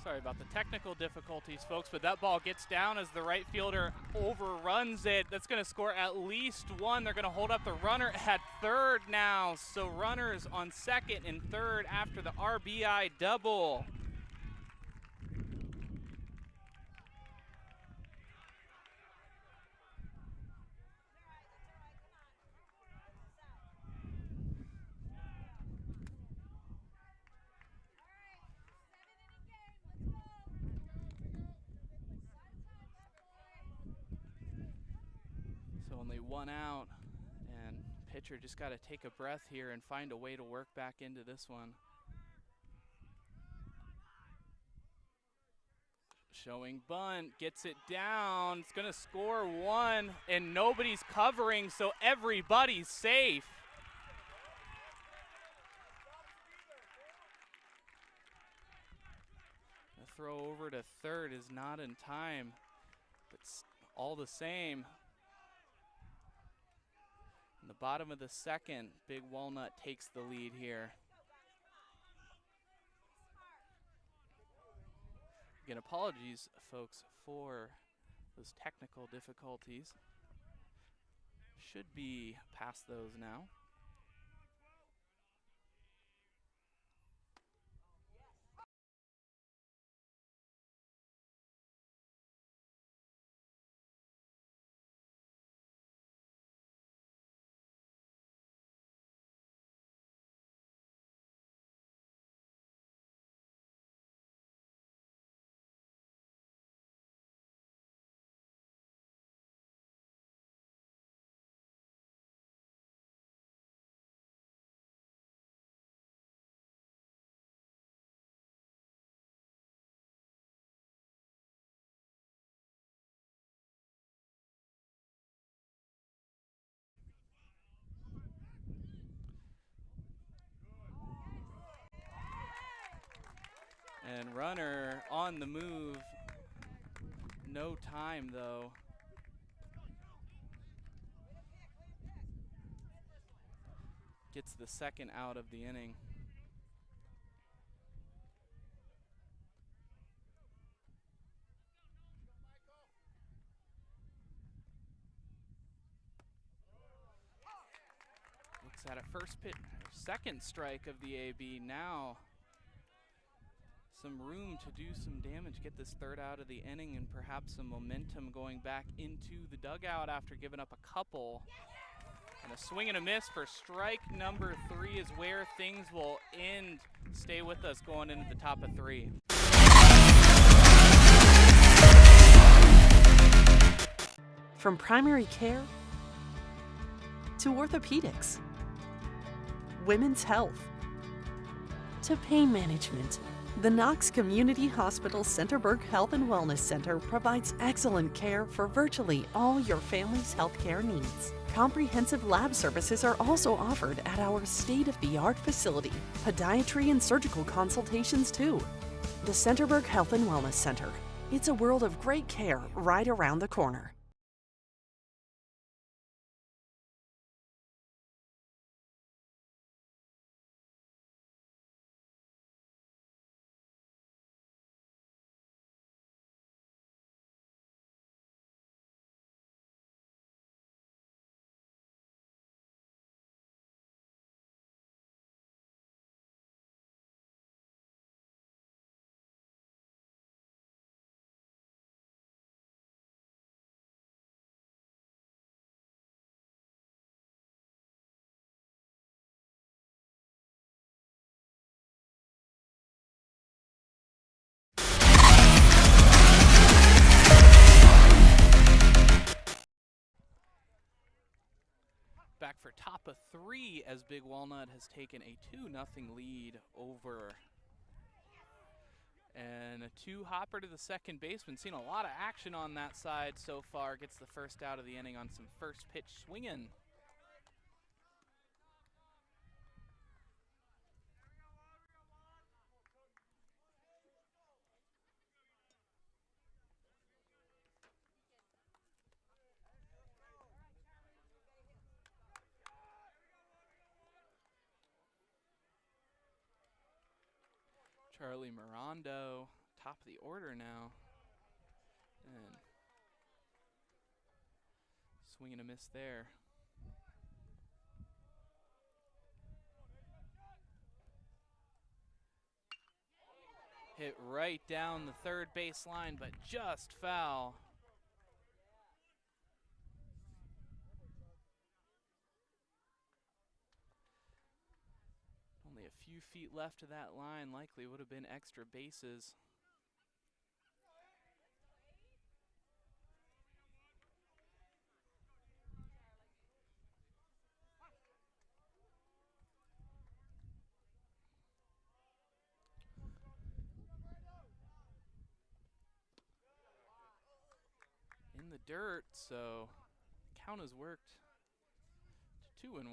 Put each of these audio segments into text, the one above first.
Sorry about the technical difficulties, folks, but that ball gets down as the right fielder overruns it. That's going to score at least one. They're going to hold up the runner at third now. So runners on second and third after the RBI double. Only one out, and pitcher just got to take a breath here and find a way to work back into this one. Showing bunt, gets it down, it's gonna score one, and nobody's covering, so everybody's safe. The throw over to third is not in time, but all the same. In the bottom of the second, Big Walnut takes the lead here. Again, apologies, folks, for those technical difficulties. Should be past those now. And runner on the move. No time, though. Gets the second out of the inning. Looks at it first pitch, second strike of the AB. Now some room to do some damage, get this third out of the inning, and perhaps some momentum going back into the dugout after giving up a couple. And a swing and a miss for strike number 3 is where things will end. Stay with us going into the top of 3. From primary care to orthopedics, women's health to pain management, the Knox Community Hospital Centerburg Health and Wellness Center provides excellent care for virtually all your family's healthcare needs. Comprehensive lab services are also offered at our state-of-the-art facility. Podiatry and surgical consultations too. The Centerburg Health and Wellness Center. It's a world of great care right around the corner. Back for top of 3 as Big Walnut has taken a 2-0 lead over. And a 2-hopper to the second baseman. Seen a lot of action on that side so far. Gets the first out of the inning on some first pitch swinging. Charlie Mirando Top of the order now. And swing and a miss there. Hit right down the third base line, but just foul. Only a few feet left of that line, likely would have been extra bases. In the dirt, so count has worked to 2-1.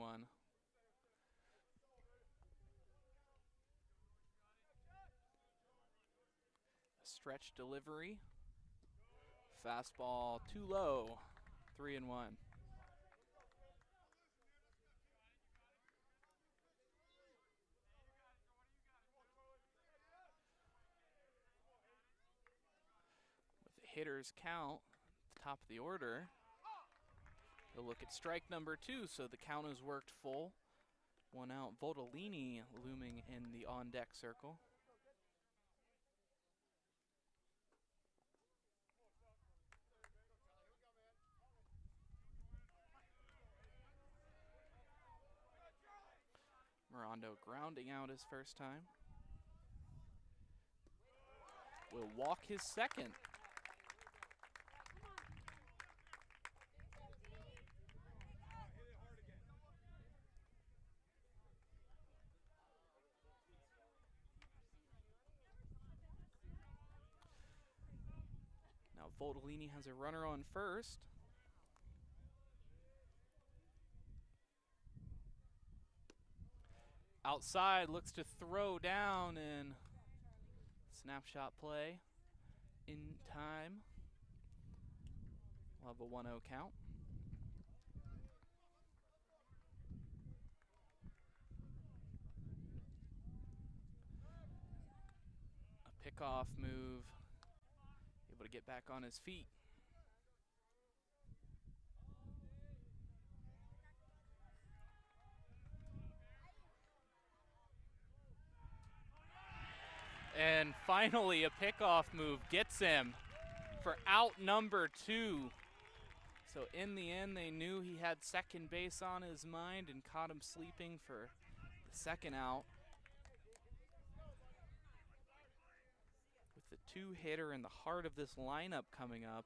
A stretch delivery. Fastball too low. 3-1. With the hitter's count, at the top of the order, we'll look at strike number 2, so the count has worked full. 1 out, Voltolini looming in the on-deck circle. Morondo grounding out his first time. Will walk his second. Now Voltolini has a runner on first. Outside, looks to throw down, and snapshot play in time. We'll have a 1-0 count. A pickoff move, able to get back on his feet. And finally, a pickoff move gets him for out number 2. So in the end, they knew he had second base on his mind and caught him sleeping for the second out. With the 2-hitter in the heart of this lineup coming up,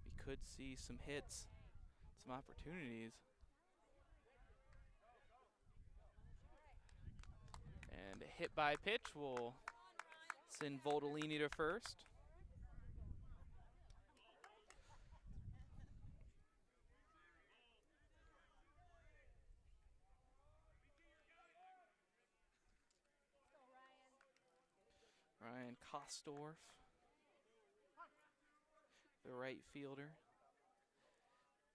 we could see some hits, some opportunities. And a hit by pitch will send Voltolini to first. Ryan Kostorf, the right fielder,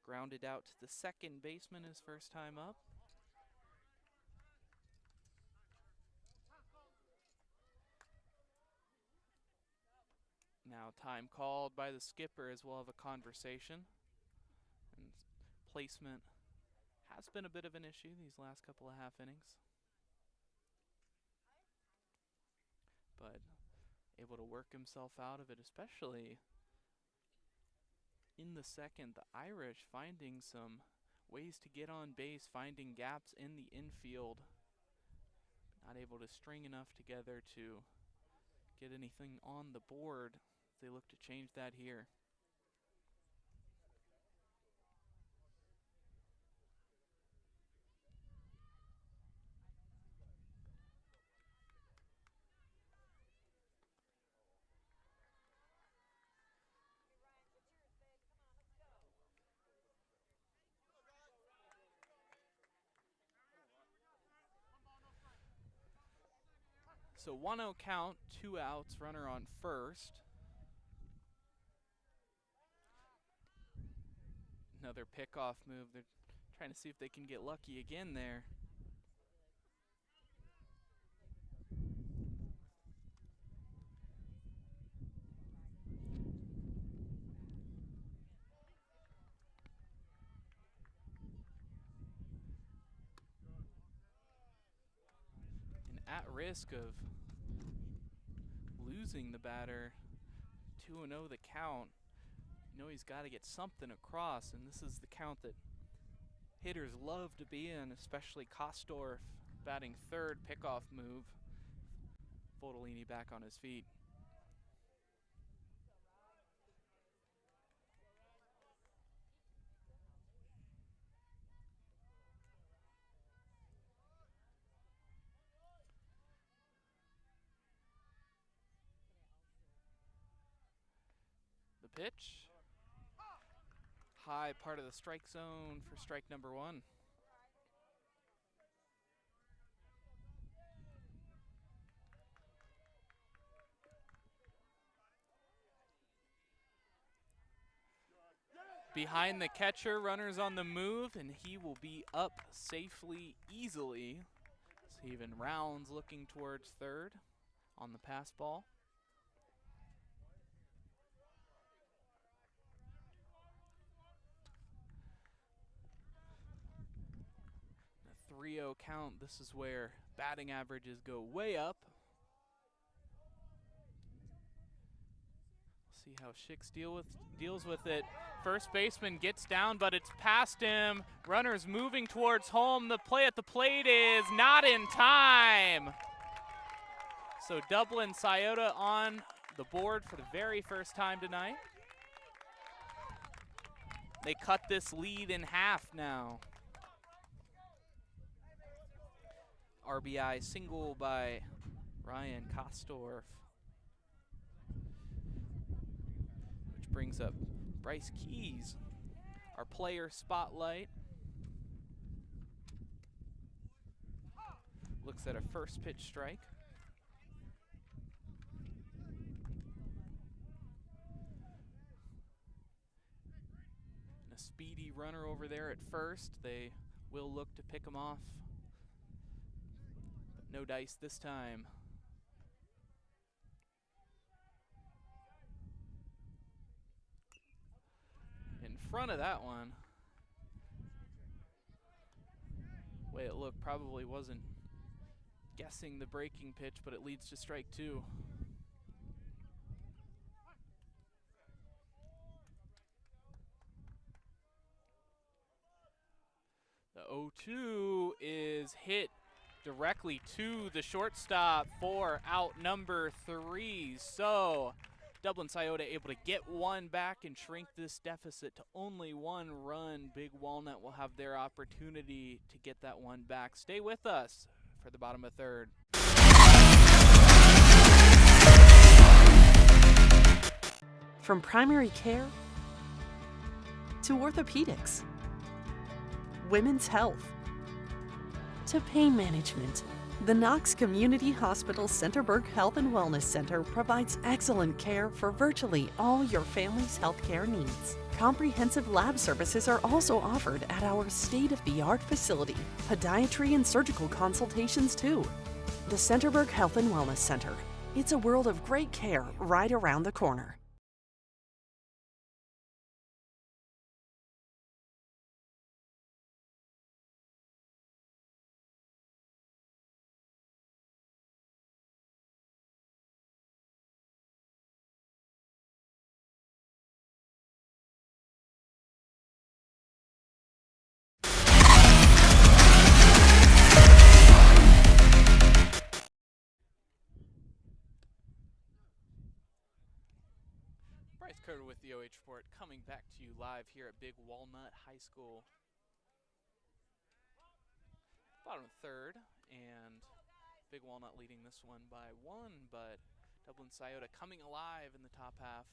grounded out to the second baseman his first time up. Now time called by the skipper as well of a conversation. And placement has been a bit of an issue these last couple of half innings. But able to work himself out of it, especially in the second. The Irish finding some ways to get on base, finding gaps in the infield. Not able to string enough together to get anything on the board. They look to change that here. So 1-0 count, 2 outs, runner on first. Another pickoff move. They're trying to see if they can get lucky again there. at risk of losing the batter. 2-0 the count. You know he's got to get something across, and this is the count that hitters love to be in, especially Coder batting third, pickoff move. Fodolini back on his feet. The pitch. High part of the strike zone for strike number one. Behind the catcher, runners on the move, and he will be up safely, easily. So even rounds looking towards third on the pass ball. The 3-0 count, this is where batting averages go way up. See how Schicks deals with it. First baseman gets down, but it's past him. Runners moving towards home. The play at the plate is not in time. So Dublin Scioto on the board for the very first time tonight. They cut this lead in half now. RBI single by Ryan Coder. Brings up Bryce Keys, our player spotlight. Looks at a first pitch strike. And a speedy runner over there at first. They will look to pick him off. But no dice this time. Front of that one, way it looked, probably wasn't guessing the breaking pitch, but it leads to strike two. The 0-2 is hit directly to the shortstop for out number 3. So Dublin Scioto able to get one back and shrink this deficit to only 1 run. Big Walnut will have their opportunity to get that one back. Stay with us for the bottom of third. From primary care to orthopedics, women's health to pain management, the Knox Community Hospital Centerburg Health and Wellness Center provides excellent care for virtually all your family's healthcare needs. Comprehensive lab services are also offered at our state-of-the-art facility. Podiatry and surgical consultations too. The Centerburg Health and Wellness Center. It's a world of great care right around the corner. Bryce Coder with the OH Report, coming back to you live here at Big Walnut High School. Bottom of third, and Big Walnut leading this one by 1, but Dublin Scioto coming alive in the top half.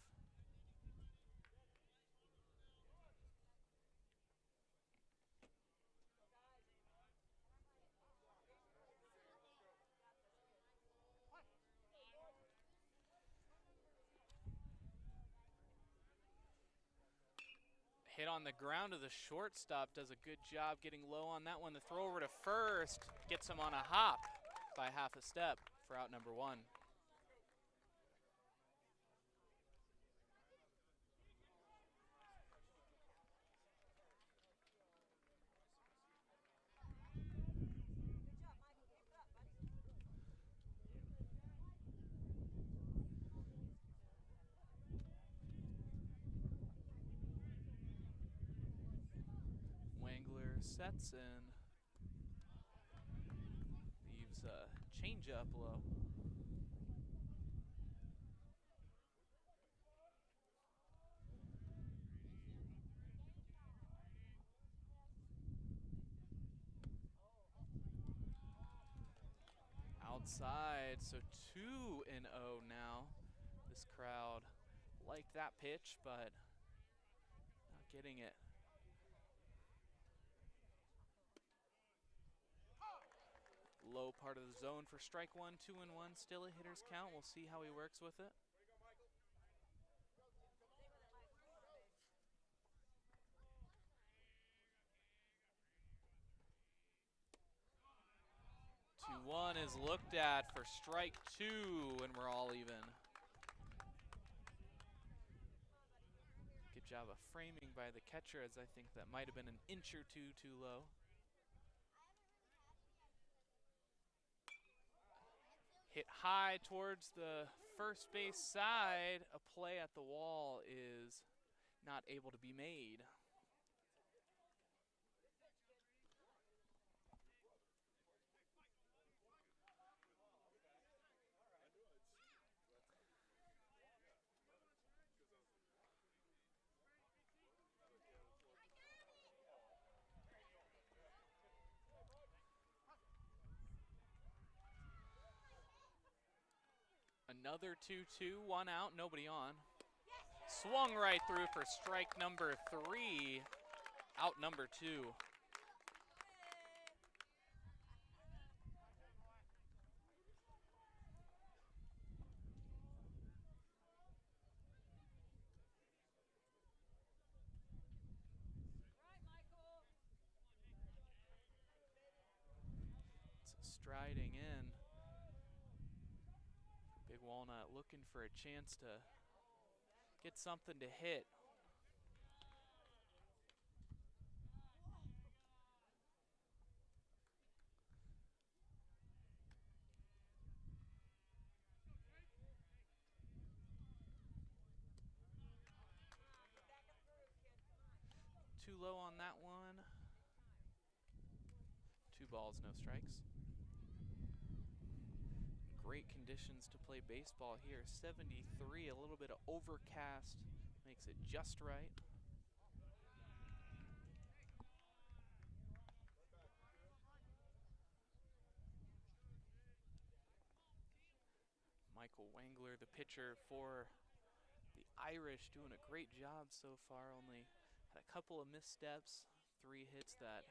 Hit on the ground of the shortstop, does a good job getting low on that one. The throw over to first gets him on a hop by half a step for out number 1. Coder sets in. Leaves a changeup low. Outside, so 2-0 now. This crowd liked that pitch, but not getting it. Low part of the zone for strike one, 2-1, still a hitter's count. We'll see how he works with it. One is looked at for strike two, and we're all even. Good job of framing by the catcher, as I think that might have been an inch or two too low. Hit high towards the first base side. A play at the wall is not able to be made. Another 2-2, one out, nobody on. Swung right through for strike number 3, out number 2. So striding in. Big Walnut looking for a chance to get something to hit. Too low on that one. 2 balls, no strikes. Great conditions to play baseball here. 73, a little bit of overcast makes it just right. Michael Wangler, the pitcher for the Irish, doing a great job so far. Only had a couple of missteps, 3 hits that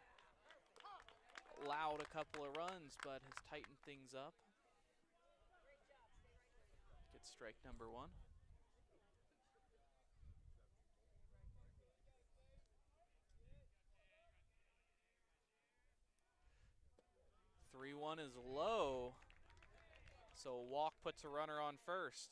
allowed a couple of runs, but has tightened things up. Gets strike number 1. Three-one is low, so a walk puts a runner on first.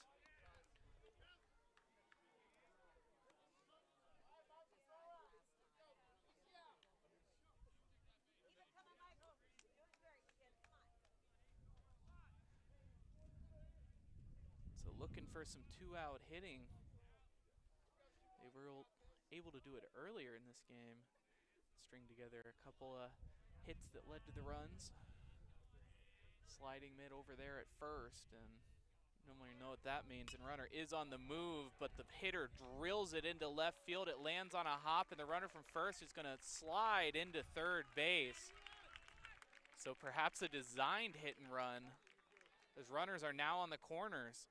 So looking for some 2-out hitting. They were able to do it earlier in this game. String together a couple of hits that led to the runs. Sliding mid over there at first, and normally know what that means. And runner is on the move, but the hitter drills it into left field. It lands on a hop, and the runner from first is going to slide into third base. So perhaps a designed hit and run. Those runners are now on the corners.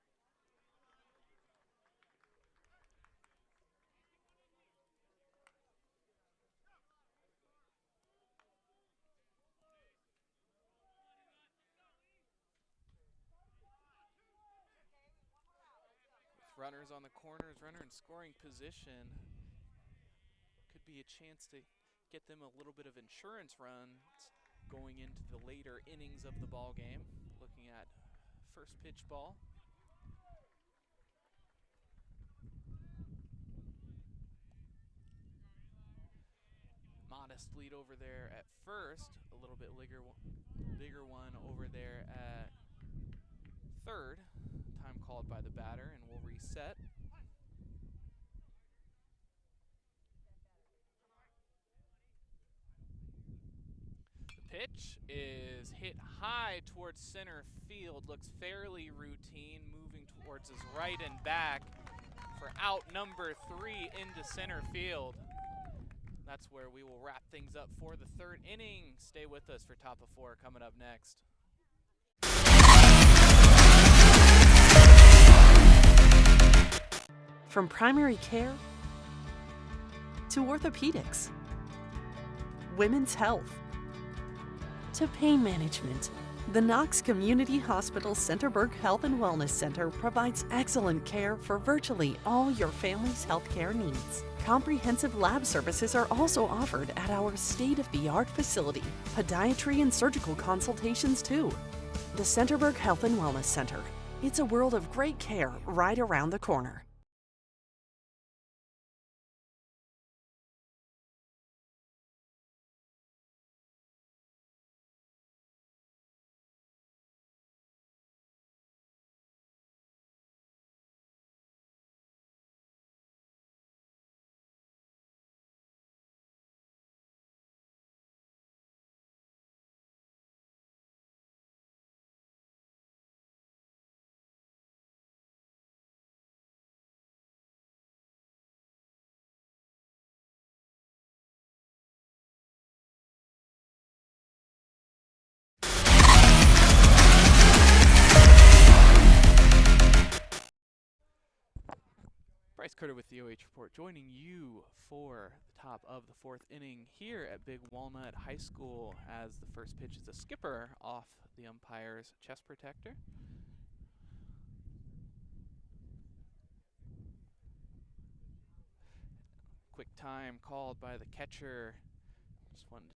Runners on the corners, runner in scoring position. Could be a chance to get them a little bit of insurance runs going into the later innings of the ball game. Looking at first pitch ball. Modest lead over there at first. A little bit bigger one over there at third. Time called by the batter, and we'll reset. pitch is hit high towards center field. Looks fairly routine, moving towards his right and back for out number 3 into center field. That's where we will wrap things up for the 3rd inning. Stay with us for Top of 4 coming up next. From primary care to orthopedics, women's health to pain management, the Knox Community Hospital Centerburg Health and Wellness Center provides excellent care for virtually all your family's healthcare needs. Comprehensive lab services are also offered at our state-of-the-art facility. Podiatry and surgical consultations too. The Centerburg Health and Wellness Center. It's a world of great care right around the corner. Bryce Coder with the OH Report, joining you for the top of the 4th inning here at Big Walnut High School, as the first pitch is a skipper off the umpire's chest protector. Quick time called by the catcher. Just wanted to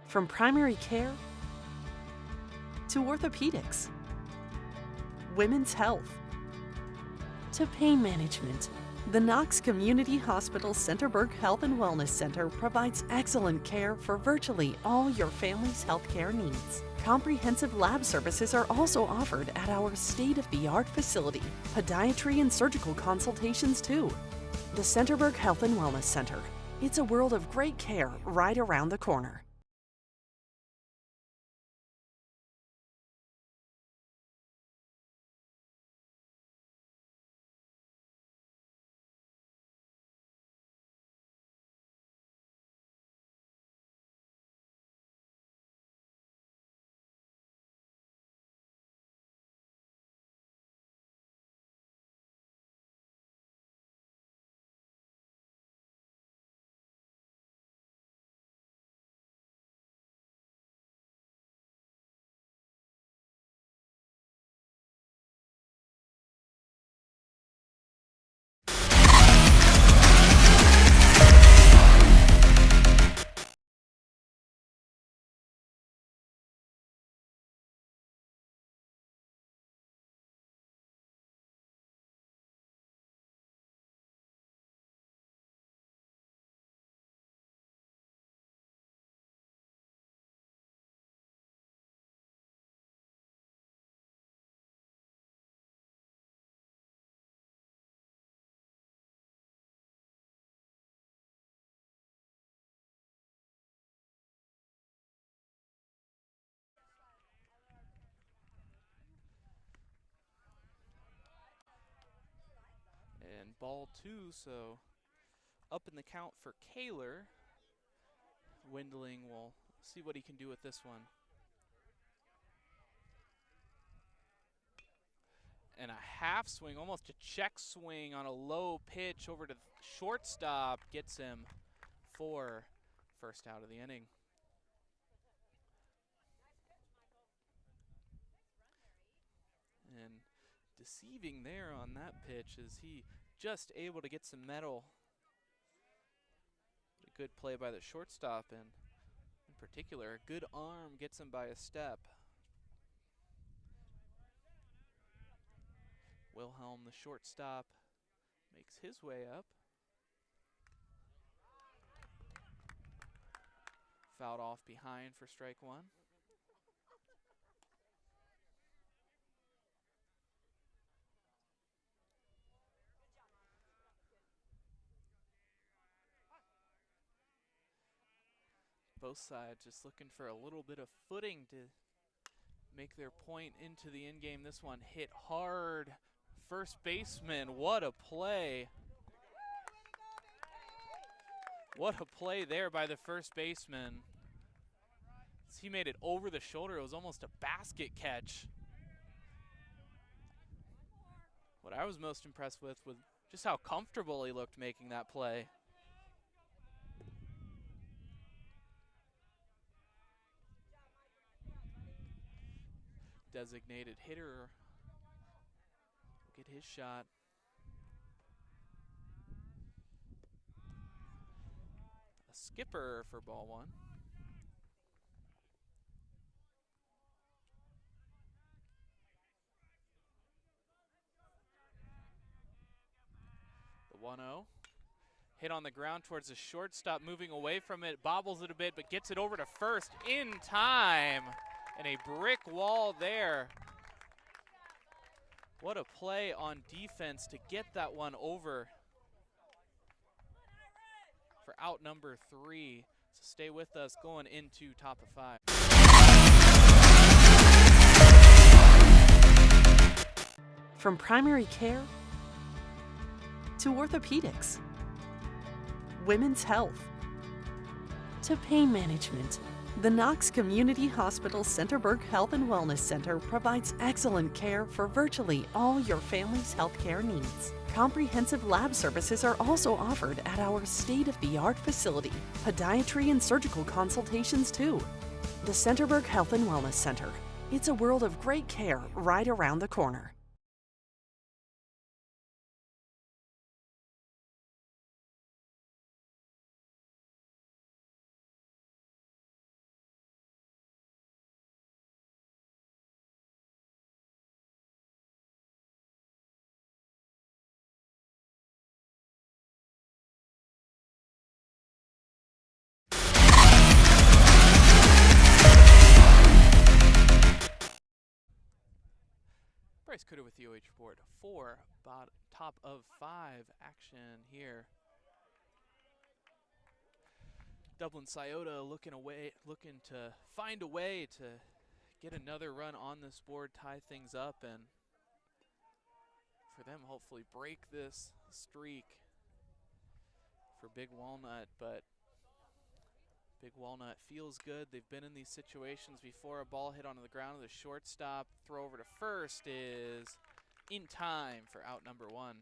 From primary care to orthopedics, women's health to pain management, the Knox Community Hospital Centerburg Health and Wellness Center provides excellent care for virtually all your family's healthcare needs. Comprehensive lab services are also offered at our state-of-the-art facility. Podiatry and surgical consultations too. The Centerburg Health and Wellness Center. It's a world of great care right around the corner. And ball 2, so up in the count for Kaler. Windling will see what he can do with this one. And a half swing, almost a check swing on a low pitch over to the shortstop, gets him for first out of the inning. And deceiving there on that pitch is he just able to get some metal. A good play by the shortstop, and in particular, a good arm gets him by a step. Wilhelm, the shortstop, makes his way up. Fouled off behind for strike 1. Both sides just looking for a little bit of footing to make their point into the end game. This one hit hard. First baseman, what a play. What a play there by the first baseman. He made it over the shoulder. It was almost a basket catch. What I was most impressed with was just how comfortable he looked making that play. Designated hitter will get his shot. A skipper for ball 1. The 1-0. Hit on the ground towards the shortstop, moving away from it, bobbles it a bit, but gets it over to first in time. And a brick wall there. What a play on defense to get that one over for out number 3. So stay with us going into top of 5. From primary care to orthopedics, women's health to pain management, the Knox Community Hospital Centerburg Health and Wellness Center provides excellent care for virtually all your family's healthcare needs. Comprehensive lab services are also offered at our state-of-the-art facility. Podiatry and surgical consultations too. The Centerburg Health and Wellness Center. It's a world of great care right around the corner. Bryce Coder with the OH Report for top of 5 action here. Dublin Scioto looking to find a way to get another run on this board, tie things up, and for them hopefully break this streak for Big Walnut. But Big Walnut feels good. They've been in these situations before. A ball hit onto the ground of the shortstop. Throw over to first is in time for out number one.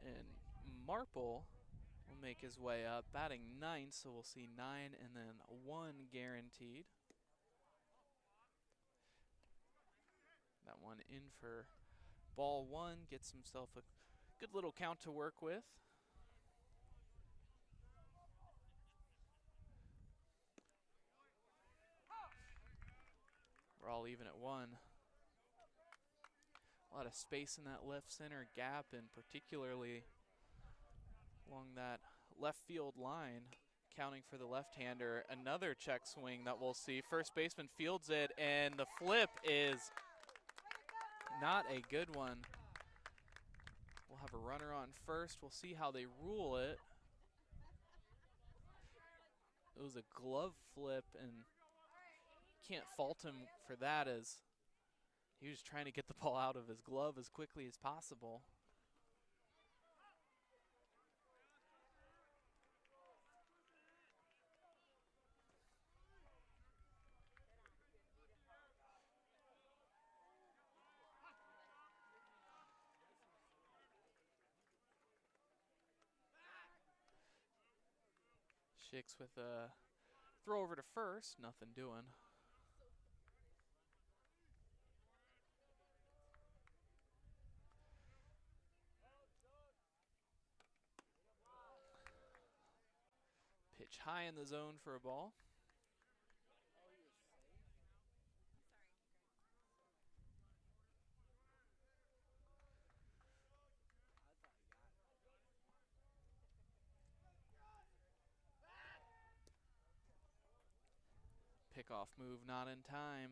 And Marple will make his way up, batting ninth, so we'll see 9 and then 1 guaranteed. That one in for ball 1, gets himself a good little count to work with. We're all even at 1. A lot of space in that left center gap, and particularly along that left field line, counting for the left-hander. Another check swing that we'll see. First baseman fields it, and the flip is not a good one. We'll have a runner on first. We'll see how they rule it. It was a glove flip, and can't fault him for that, as he was trying to get the ball out of his glove as quickly as possible. Schicks with a throw over to first, nothing doing. Pitch high in the zone for a ball. Pickoff move not in time.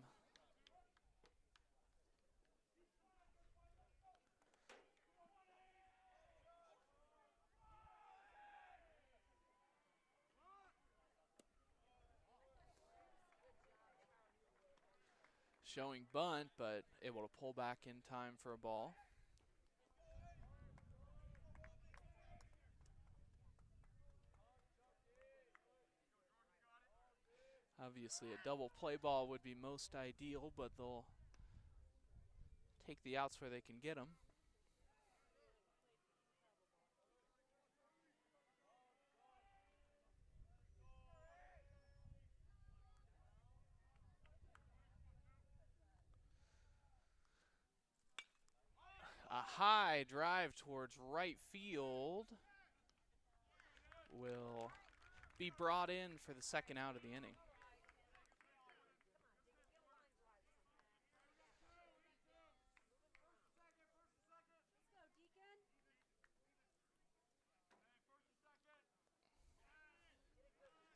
Showing bunt, but able to pull back in time for a ball. Obviously a double play ball would be most ideal, but they'll take the outs where they can get them. A high drive towards right field will be brought in for the second out of the inning.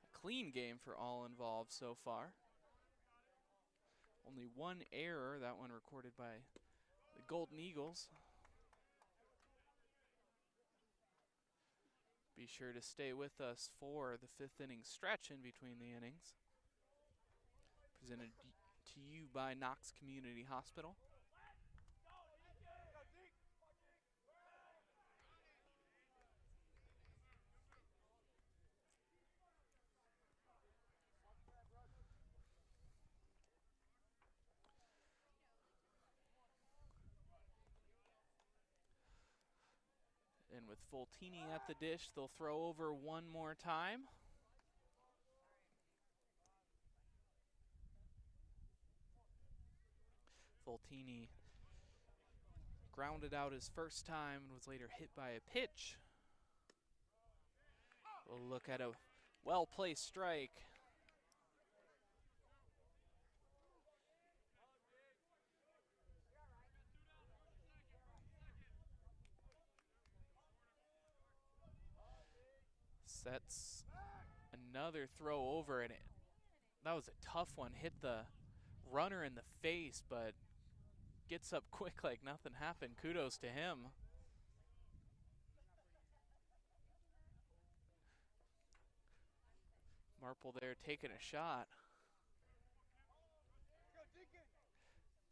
A clean game for all involved so far. Only one error, that one recorded by the Golden Eagles. Be sure to stay with us for the fifth inning stretch in between the innings. Presented to you by Knox Community Hospital. And with Voltini at the dish, they'll throw over one more time. Voltini grounded out his first time and was later hit by a pitch. We'll look at a well-placed strike. Sets another throw over, and That was a tough one. Hit the runner in the face, but gets up quick like nothing happened. Kudos to him. Marple there taking a shot.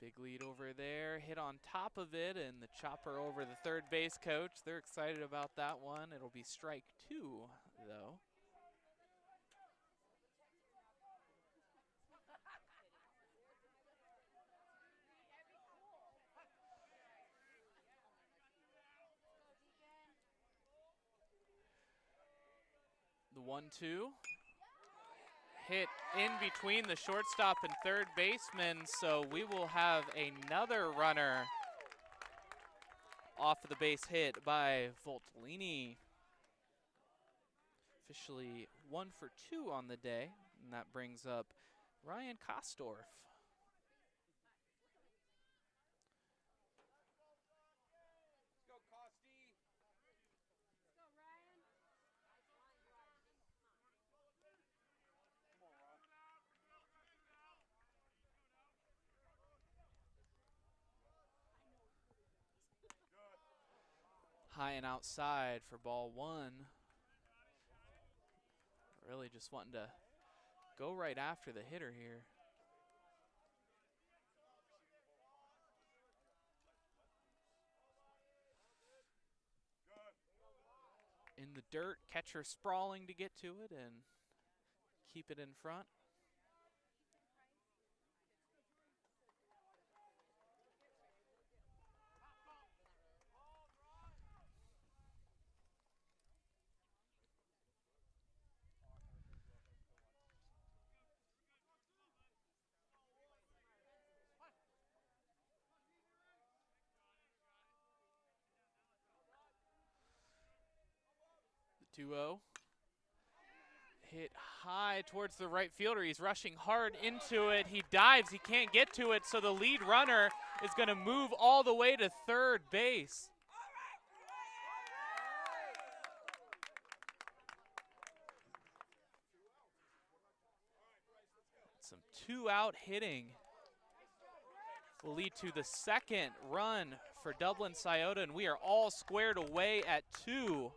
Big lead over there, hit on top of it, and the chopper over the third base coach. They're excited about that one. It'll be strike 2, though. The 1-2. Hit in between the shortstop and third baseman, so we will have another runner off of the base hit by Voltolini. Officially 1 for 2 on the day, and that brings up Ryan Kostorf. High and outside for ball 1. Really just wanting to go right after the hitter here. In the dirt, catcher sprawling to get to it and keep it in front. The 2-0. Hit high towards the right fielder. He's rushing hard into it. He dives. He can't get to it, so the lead runner is going to move all the way to third base. Some 2-out hitting will lead to the second run for Dublin Scioto, and we are all squared away at 2.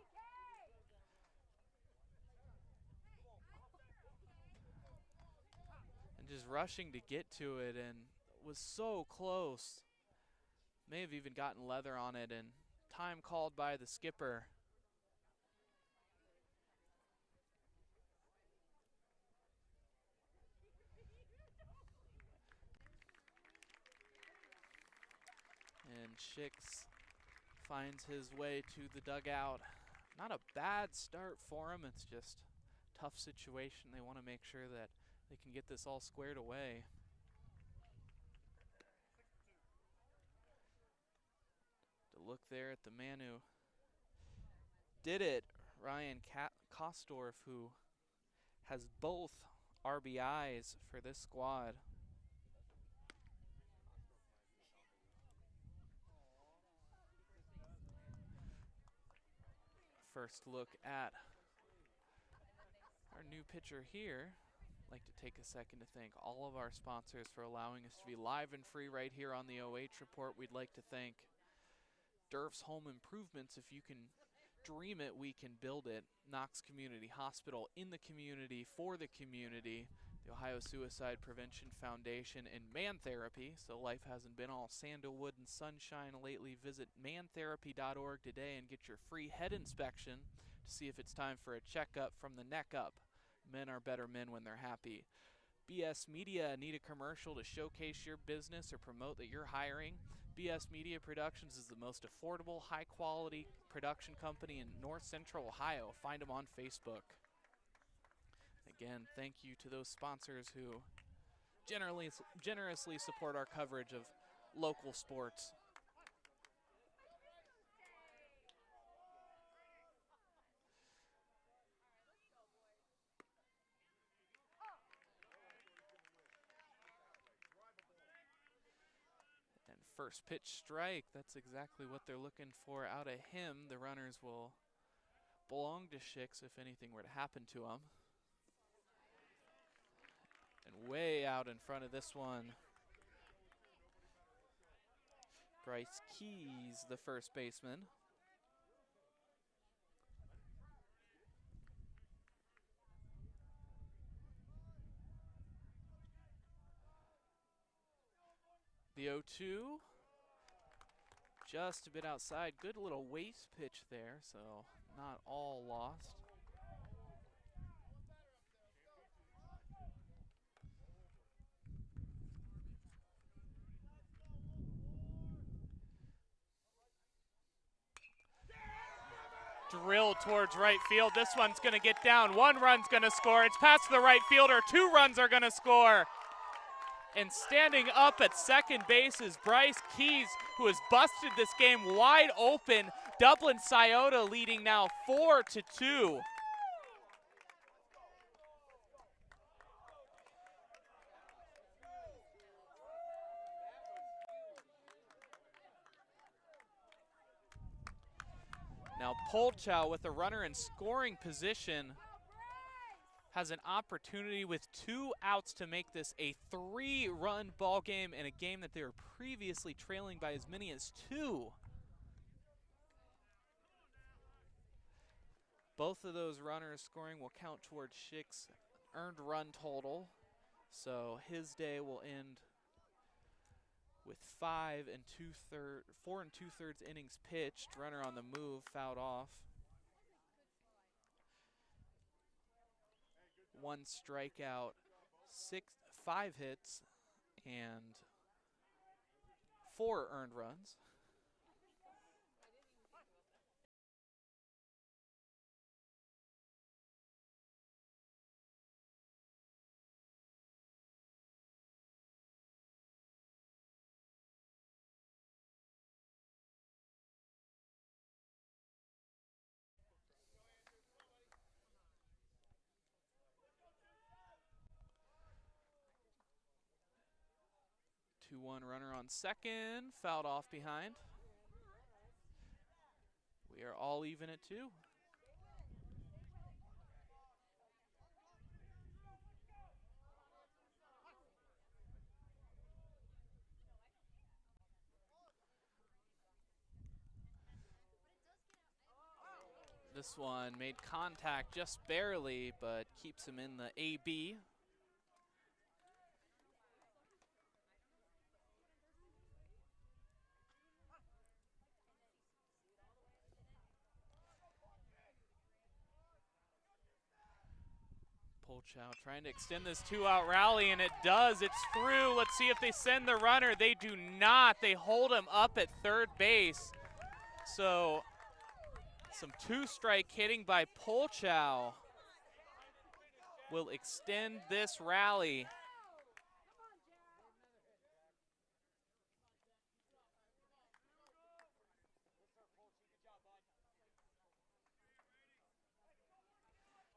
Just rushing to get to it, and was so close. May have even gotten leather on it, and time called by the skipper. And Schicks finds his way to the dugout. Not a bad start for him, it's just a tough situation. They want to make sure that they can get this all squared away. To look there at the man who did it, Ryan Kostorf, who has both RBIs for this squad. First look at our new pitcher here. I'd like to take a second to thank all of our sponsors for allowing us to be live and free right here on the OH Report. We'd like to thank Durfs Home Improvements. If you can dream it, we can build it. Knox Community Hospital, in the community, for the community. The Ohio Suicide Prevention Foundation, and Man Therapy. So life hasn't been all sandalwood and sunshine lately. Visit mantherapy.org today and get your free head inspection to see if it's time for a checkup from the neck up. Men are better men when they're happy. BS Media, need a commercial to showcase your business or promote that you're hiring? BS Media Productions is the most affordable, high-quality production company in North Central Ohio. Find them on Facebook. Again, thank you to those sponsors who generously support our coverage of local sports. And first pitch strike, that's exactly what they're looking for out of him. The runners will belong to Schicks if anything were to happen to him. And way out in front of this one, Bryce Keys, the first baseman. The 0-2, just a bit outside. Good little waist pitch there, so not all lost. Drilled towards right field. This one's going to get down. 1 run's going to score. It's past the right fielder. 2 runs are going to score. And standing up at second base is Bryce Keys, who has busted this game wide open. Dublin Scioto leading now 4-2. Now Polchow with a runner in scoring position has an opportunity with 2 outs to make this a 3-run ball game in a game that they were previously trailing by as many as 2. Both of those runners scoring will count towards Schick's earned run total. So his day will end with 4 2/3 innings pitched. Runner on the move, fouled off. 1 strikeout, 5 hits, and 4 earned runs. Two-one runner on second, fouled off behind. We are all even at 2. This one made contact just barely, but keeps him in the AB. Polchow trying to extend this 2-out rally, and it does. It's through. Let's see if they send the runner. They do not. They hold him up at third base. So some 2-strike hitting by Polchow will extend this rally.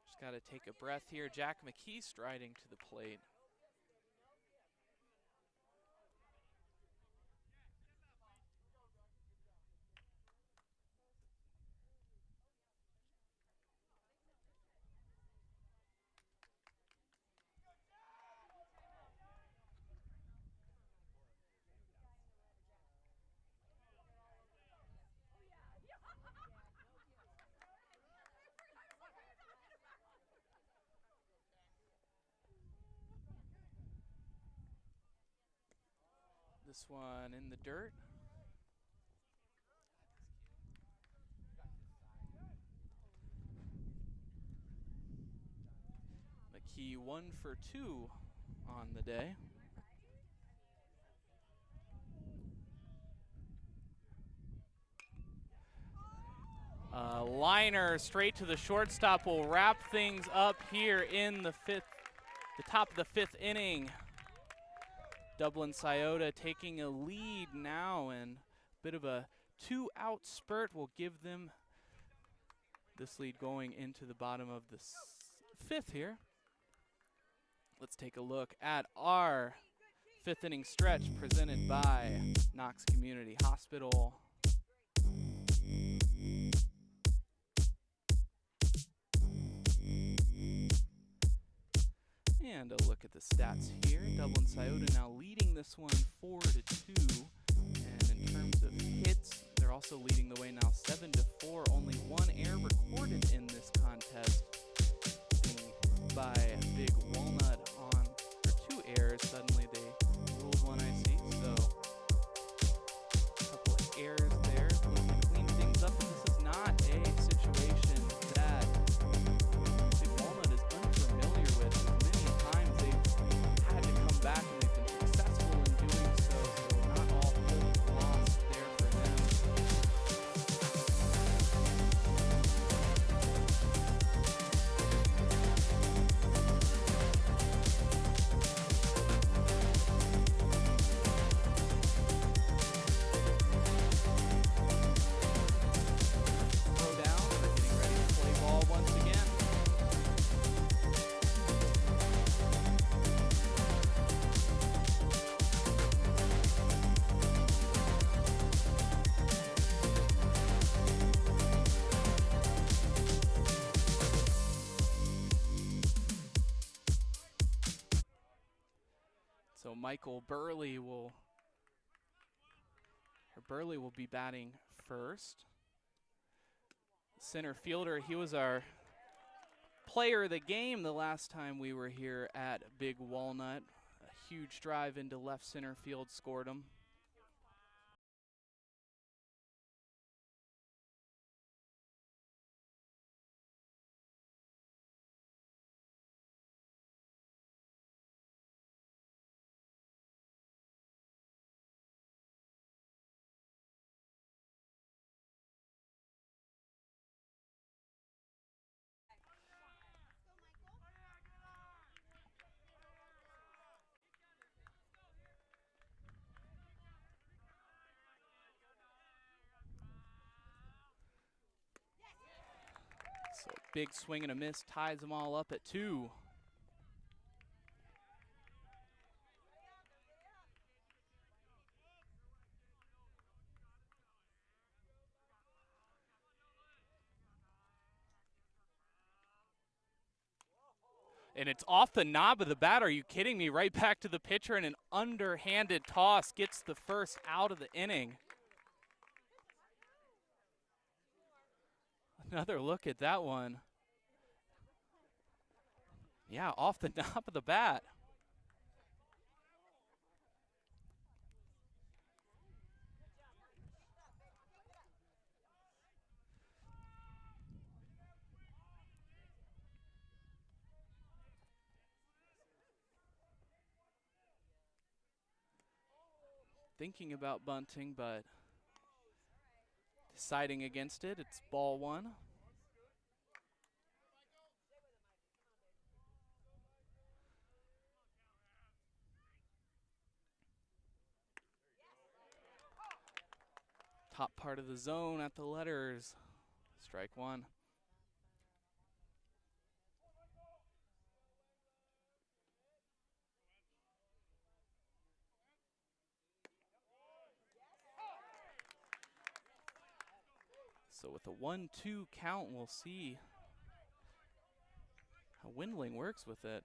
Just got to take a breath here. Jack McKee striding to the plate. This one in the dirt. McKee 1 for 2 on the day. Liner straight to the shortstop will wrap things up here in the top of the 5th inning. Dublin Scioto taking a lead now, and a bit of a 2-out spurt will give them this lead going into the bottom of the 5th here. Let's take a look at our 5th inning stretch presented by Knox Community Hospital. And a look at the stats here. Dublin Scioto now leading this one 4-2. And in terms of hits, they're also leading the way now 7-4. Only one error recorded in this contest by Big Walnut on, or 2 errors. Suddenly they ruled one, I see. So a couple of errors there, looking to clean things up. And this is not a situation that Big Walnut is unfamiliar with. Many times they've had to come back and they've been successful in doing so. So not all hope lost there for them. Throw down, they're getting ready to play ball once again. So Michael Burley will be batting first. Center fielder, he was our player of the game the last time we were here at Big Walnut. A huge drive into left center field scored him. So big swing and a miss ties them all up at 2. And it's off the knob of the bat. Are you kidding me? Right back to the pitcher, and an underhanded toss gets the first out of the inning. Another look at that one. Yeah, off the knob of the bat. Thinking about bunting, but deciding against it. It's ball 1. Top part of the zone at the letters. Strike 1. So with a 1-2 count, we'll see how Windling works with it.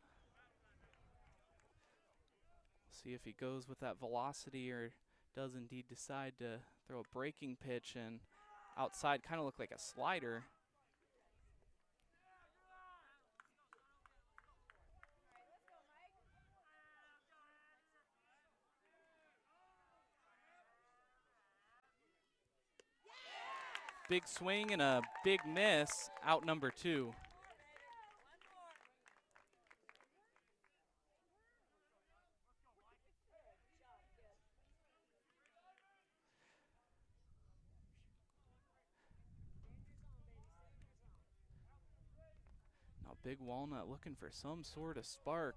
See if he goes with that velocity or does indeed decide to throw a breaking pitch and outside, kind of look like a slider. Big swing and a big miss, out number 2. Now Big Walnut looking for some sort of spark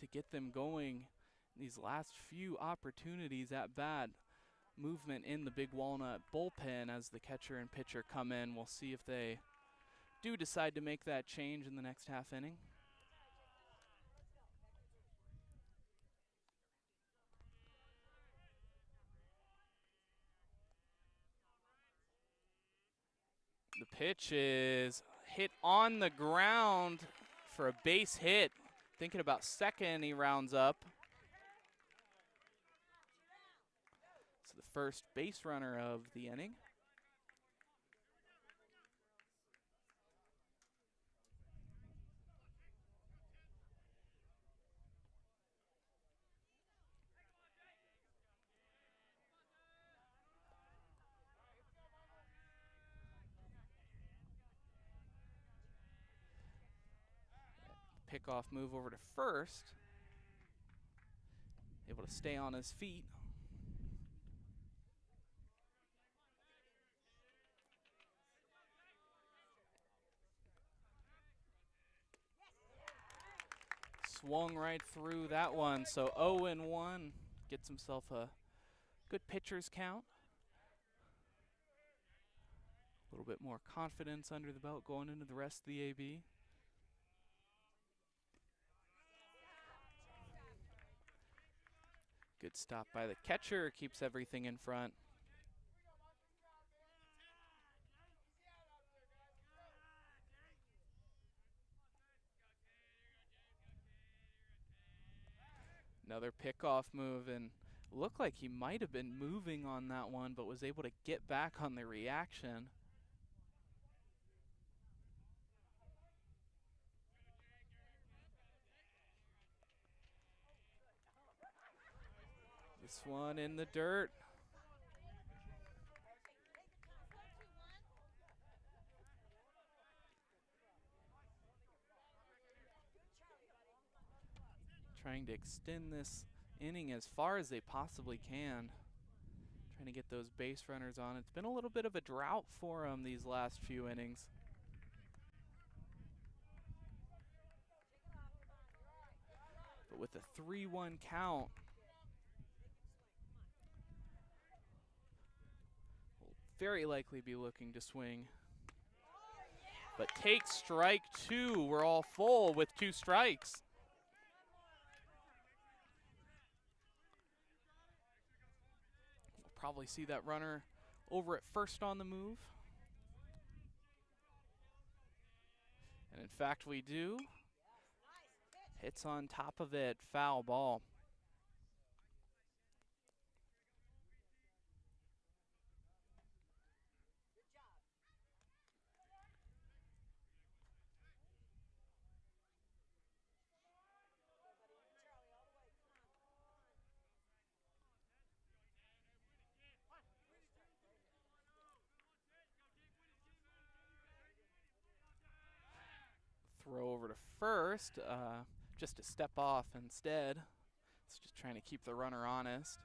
to get them going in these last few opportunities at bat. Movement in the Big Walnut bullpen as the catcher and pitcher come in. We'll see if they do decide to make that change in the next half inning. The pitch is hit on the ground for a base hit. thinking about second, he rounds up. It's the first base runner of the inning. Pickoff move over to first. Able to stay on his feet. Swung right through that one, so 0-1. Gets himself a good pitcher's count. A little bit more confidence under the belt going into the rest of the AB. Good stop by the catcher, keeps everything in front. Another pickoff move, and looked like he might have been moving on that one, but was able to get back on the reaction. This one in the dirt. Trying to extend this inning as far as they possibly can. Trying to get those base runners on. It's been a little bit of a drought for them these last few innings. But with a 3-1 count, will very likely be looking to swing. But takes strike two. We're all full with 2 strikes. We'll probably see that runner over at first on the move. And in fact, we do. Hits on top of it, foul ball. Throw over to first, just to step off instead. It's just trying to keep the runner honest.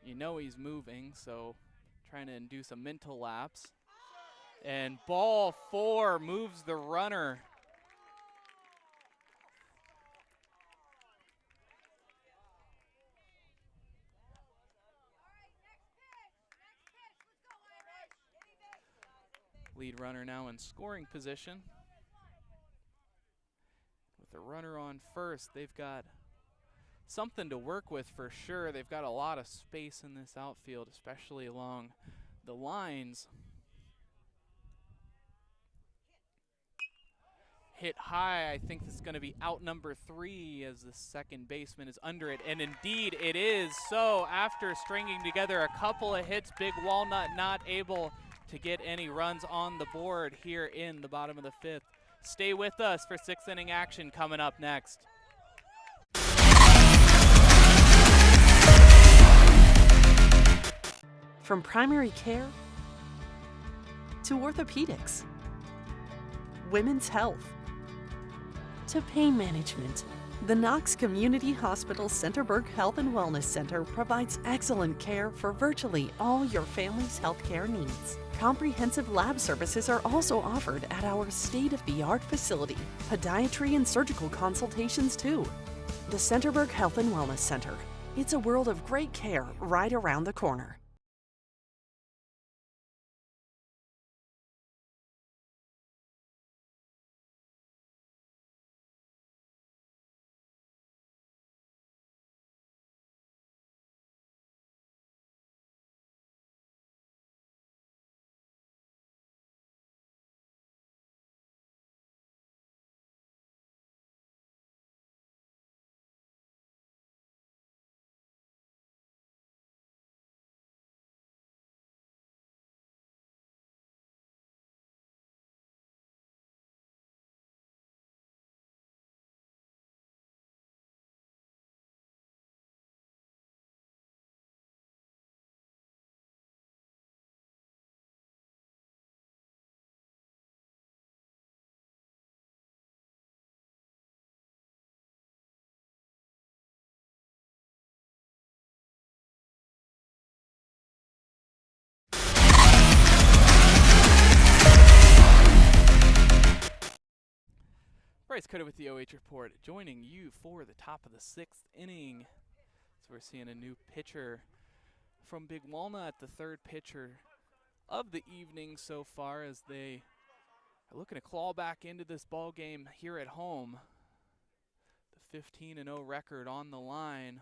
You know he's moving, so trying to induce a mental lapse. And ball 4 moves the runner. Lead runner now in scoring position. With a runner on first, they've got something to work with for sure. They've got a lot of space in this outfield, especially along the lines. Hit high. I think this is going to be out number 3 as the second baseman is under it. And indeed it is. So after stringing together a couple of hits, Big Walnut not able to get any runs on the board here in the bottom of the 5th. Stay with us for 6th inning action coming up next. From primary care to orthopedics, women's health to pain management, the Knox Community Hospital Centerburg Health and Wellness Center provides excellent care for virtually all your family's healthcare needs. Comprehensive lab services are also offered at our state-of-the-art facility. Podiatry and surgical consultations too. The Centerburg Health and Wellness Center. It's a world of great care right around the corner. Bryce Coder with the OH Report, joining you for the top of the 6th inning. So we're seeing a new pitcher from Big Walnut, the third pitcher of the evening so far, as they are looking to claw back into this ball game here at home. The 15-0 record on the line.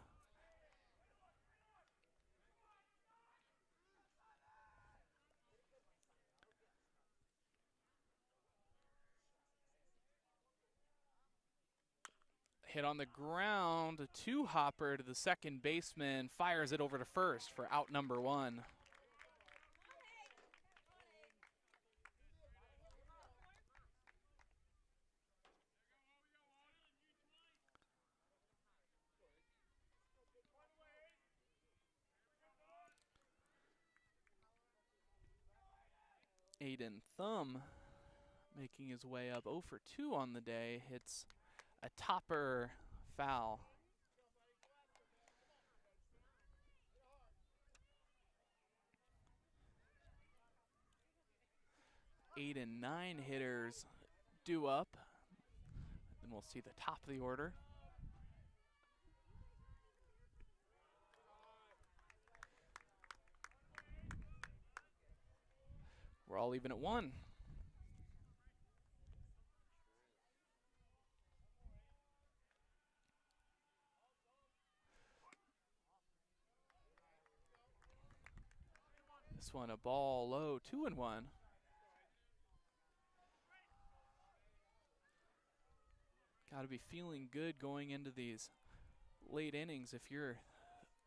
Hit on the ground, a two-hopper to the second baseman, fires it over to first for out number 1. Aiden Thumb making his way up 0 for 2 on the day, hits a topper foul. 8 and 9 hitters due up. Then we'll see the top of the order. We're all even at 1. This one a ball low, 2-1. Got to be feeling good going into these late innings if you're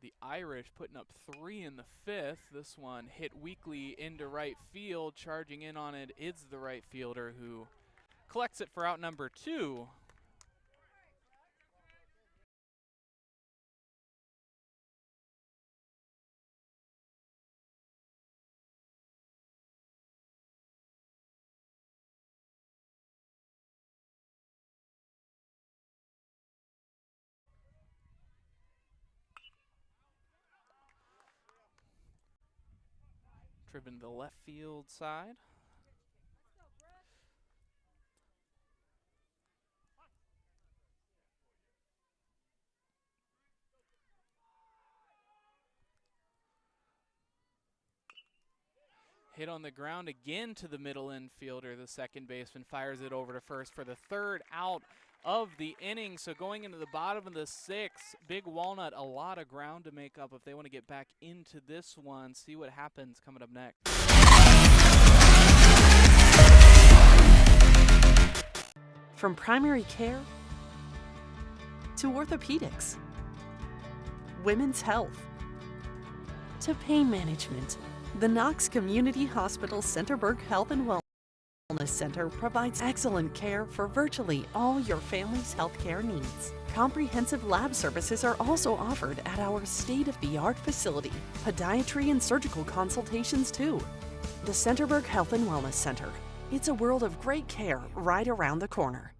the Irish, putting up 3 in the 5th. This one hit weakly into right field. Charging in on it is the right fielder, who collects it for out number 2. Driven to the left field side. Hit on the ground again to the middle infielder. The second baseman fires it over to first for the 3rd out of the inning. So going into the bottom of the 6th, Big Walnut, a lot of ground to make up if they want to get back into this one. See what happens coming up next. From primary care to orthopedics, women's health to pain management, the Knox Community Hospital Centerburg Health and Wellness Center provides excellent care for virtually all your family's healthcare needs. Comprehensive lab services are also offered at our state-of-the-art facility. Podiatry and surgical consultations too. The Centerburg Health and Wellness Center. It's a world of great care right around the corner.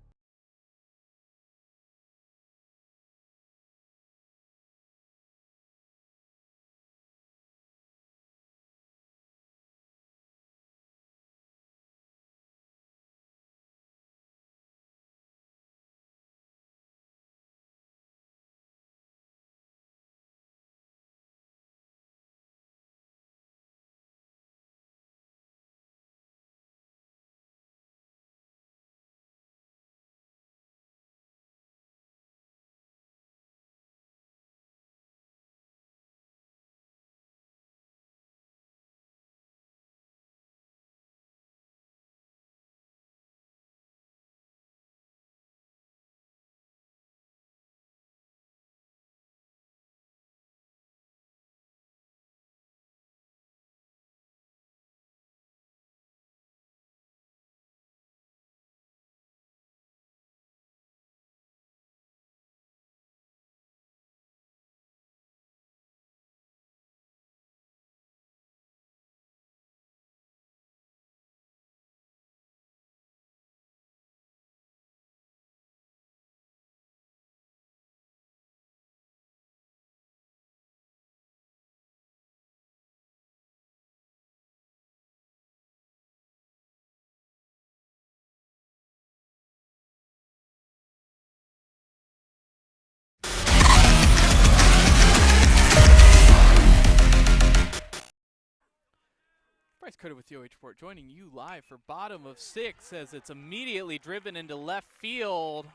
Bryce Coder with the OH.REPORT, joining you live for bottom of 6 as it's immediately driven into left field.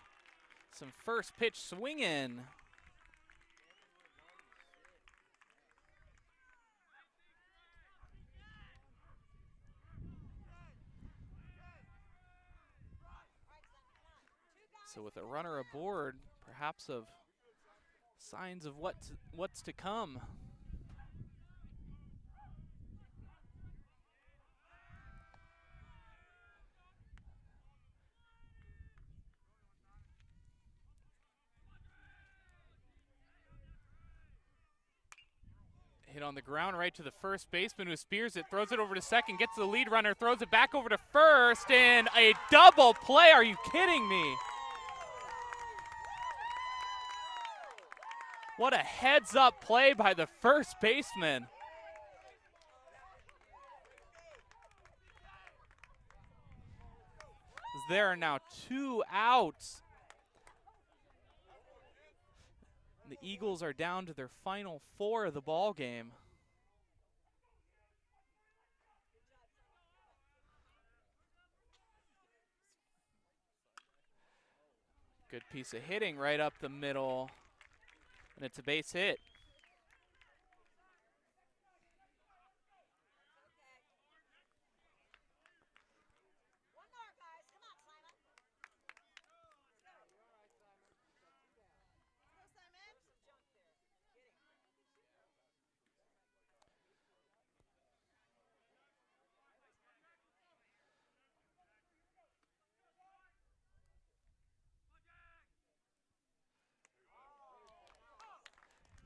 Some first pitch swinging. So with a runner aboard, perhaps of signs of what's to come. Hit on the ground right to the first baseman, who spears it, throws it over to second, gets the lead runner, throws it back over to first, and a double play. Are you kidding me? What a heads-up play by the first baseman. There are now 2 outs. The Eagles are down to their final 4 of the ball game. Good piece of hitting right up the middle, and it's a base hit.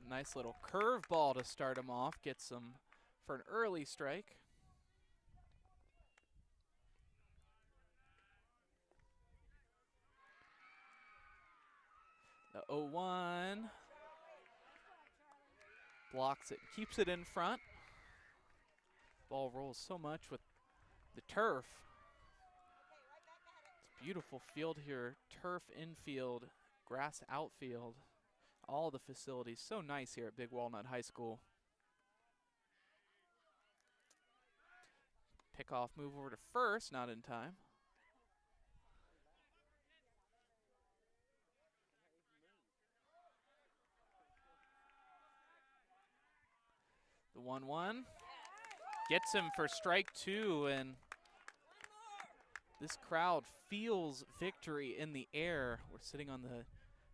Nice little curveball to start him off. Gets him for an early strike. The 0-1. Blocks it, keeps it in front. Ball rolls so much with the turf. It's a beautiful field here. Turf infield, grass outfield. All the facilities so nice here at Big Walnut High School. Pickoff move over to first, not in time. The 1-1 gets him for strike 2, and this crowd feels victory in the air. We're sitting on the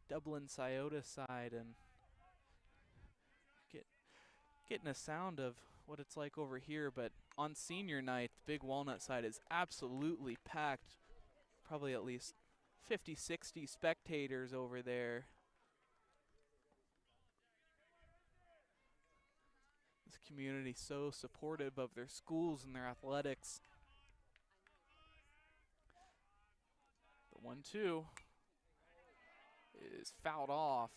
Dublin Scioto side and getting a sound of what it's like over here, but on senior night, the Big Walnut side is absolutely packed. Probably at least 50, 60 spectators over there. This community so supportive of their schools and their athletics. The 1-2 is fouled off.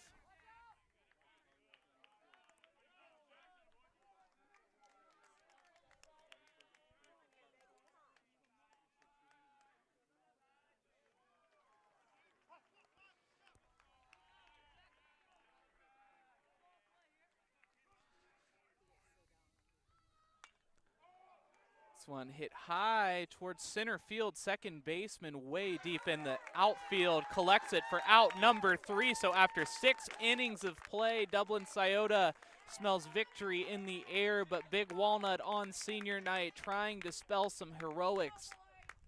This one hit high towards center field. Second baseman way deep in the outfield collects it for out number 3. So after 6 innings of play, Dublin Scioto smells victory in the air, but Big Walnut on senior night trying to spell some heroics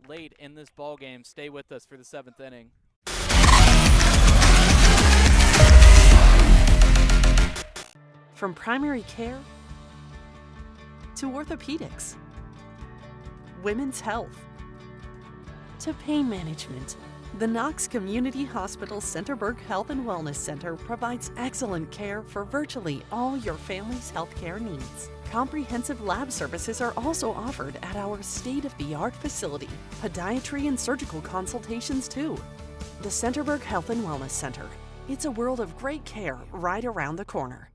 late in this ball game. Stay with us for the 7th inning. From primary care to orthopedics, women's health to pain management, the Knox Community Hospital Centerburg Health and Wellness Center provides excellent care for virtually all your family's healthcare needs. Comprehensive lab services are also offered at our state-of-the-art facility. Podiatry and surgical consultations too. The Centerburg Health and Wellness Center. It's a world of great care right around the corner.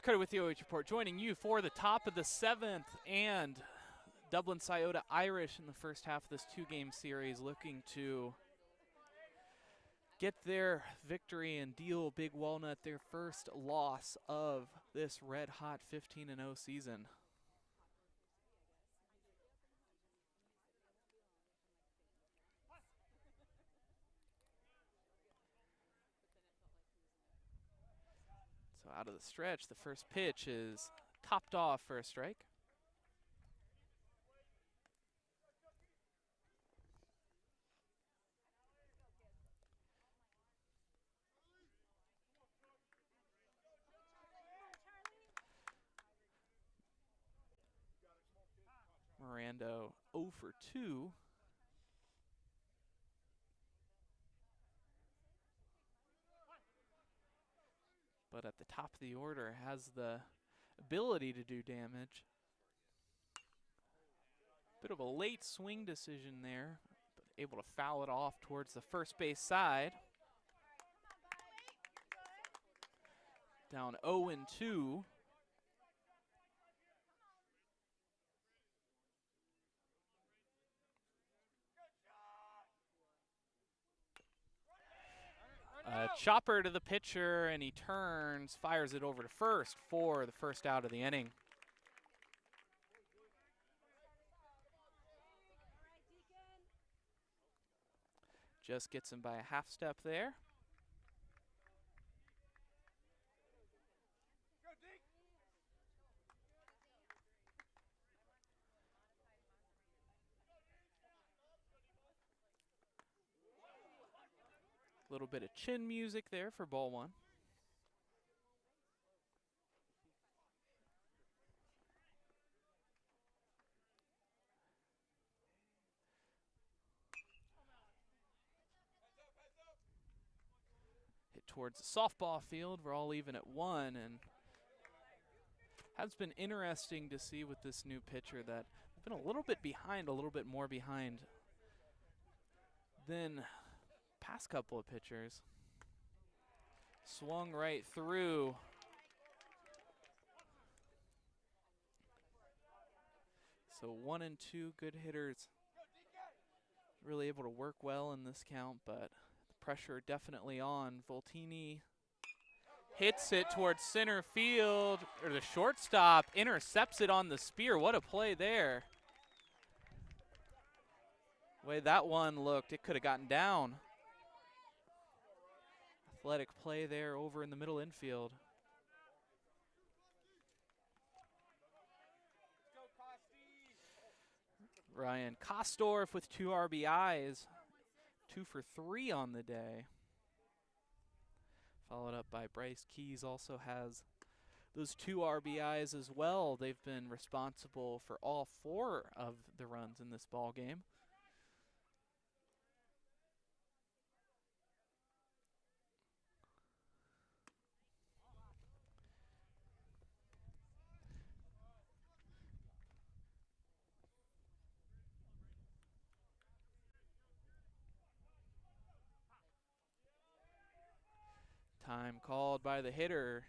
Coder with the OH Report, joining you for the top of the 7th, and Dublin Scioto Irish in the first half of this 2-game series looking to get their victory and deal Big Walnut their first loss of this red-hot 15-0 season. So out of the stretch, the first pitch is topped off for a strike. Miranda 0 for 2. But at the top of the order has the ability to do damage. Bit of a late swing decision there, but able to foul it off towards the first base side. Down 0-2. Chopper to the pitcher, and he turns, fires it over to first for the first out of the inning. Just gets him by a half step there. A little bit of chin music there for ball one. Hit towards the softball field. We're all even at 1, and has been interesting to see with this new pitcher that they've been a little bit behind, a little bit more behind than past couple of pitchers. Swung right through. So 1 and 2 good hitters. Really able to work well in this count, but the pressure definitely on. Voltini hits it towards center field, or the shortstop intercepts it on the spear. What a play there. The way that one looked, it could have gotten down. Athletic play there over in the middle infield. Ryan Kostorf with 2 RBIs, 2 for 3 on the day. Followed up by Bryce Keys, also has those 2 RBIs as well. They've been responsible for all 4 of the runs in this ball game. Time called by the hitter.